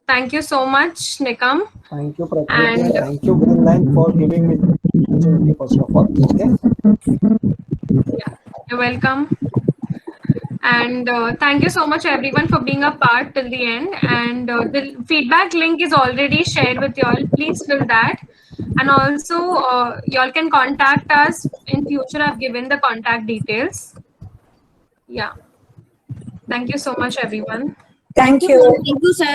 Thank you so much, Nikam. Thank you, Prakriti, and thank you, Green Line, for giving me the opportunity, first of all. Okay. Yeah, you're welcome. And thank you so much, everyone, for being a part till the end. And the feedback link is already shared with y'all. Please fill that. And also, y'all can contact us in future. I've given the contact details. Yeah. Thank you so much, everyone. Thank you. Thank you, sir.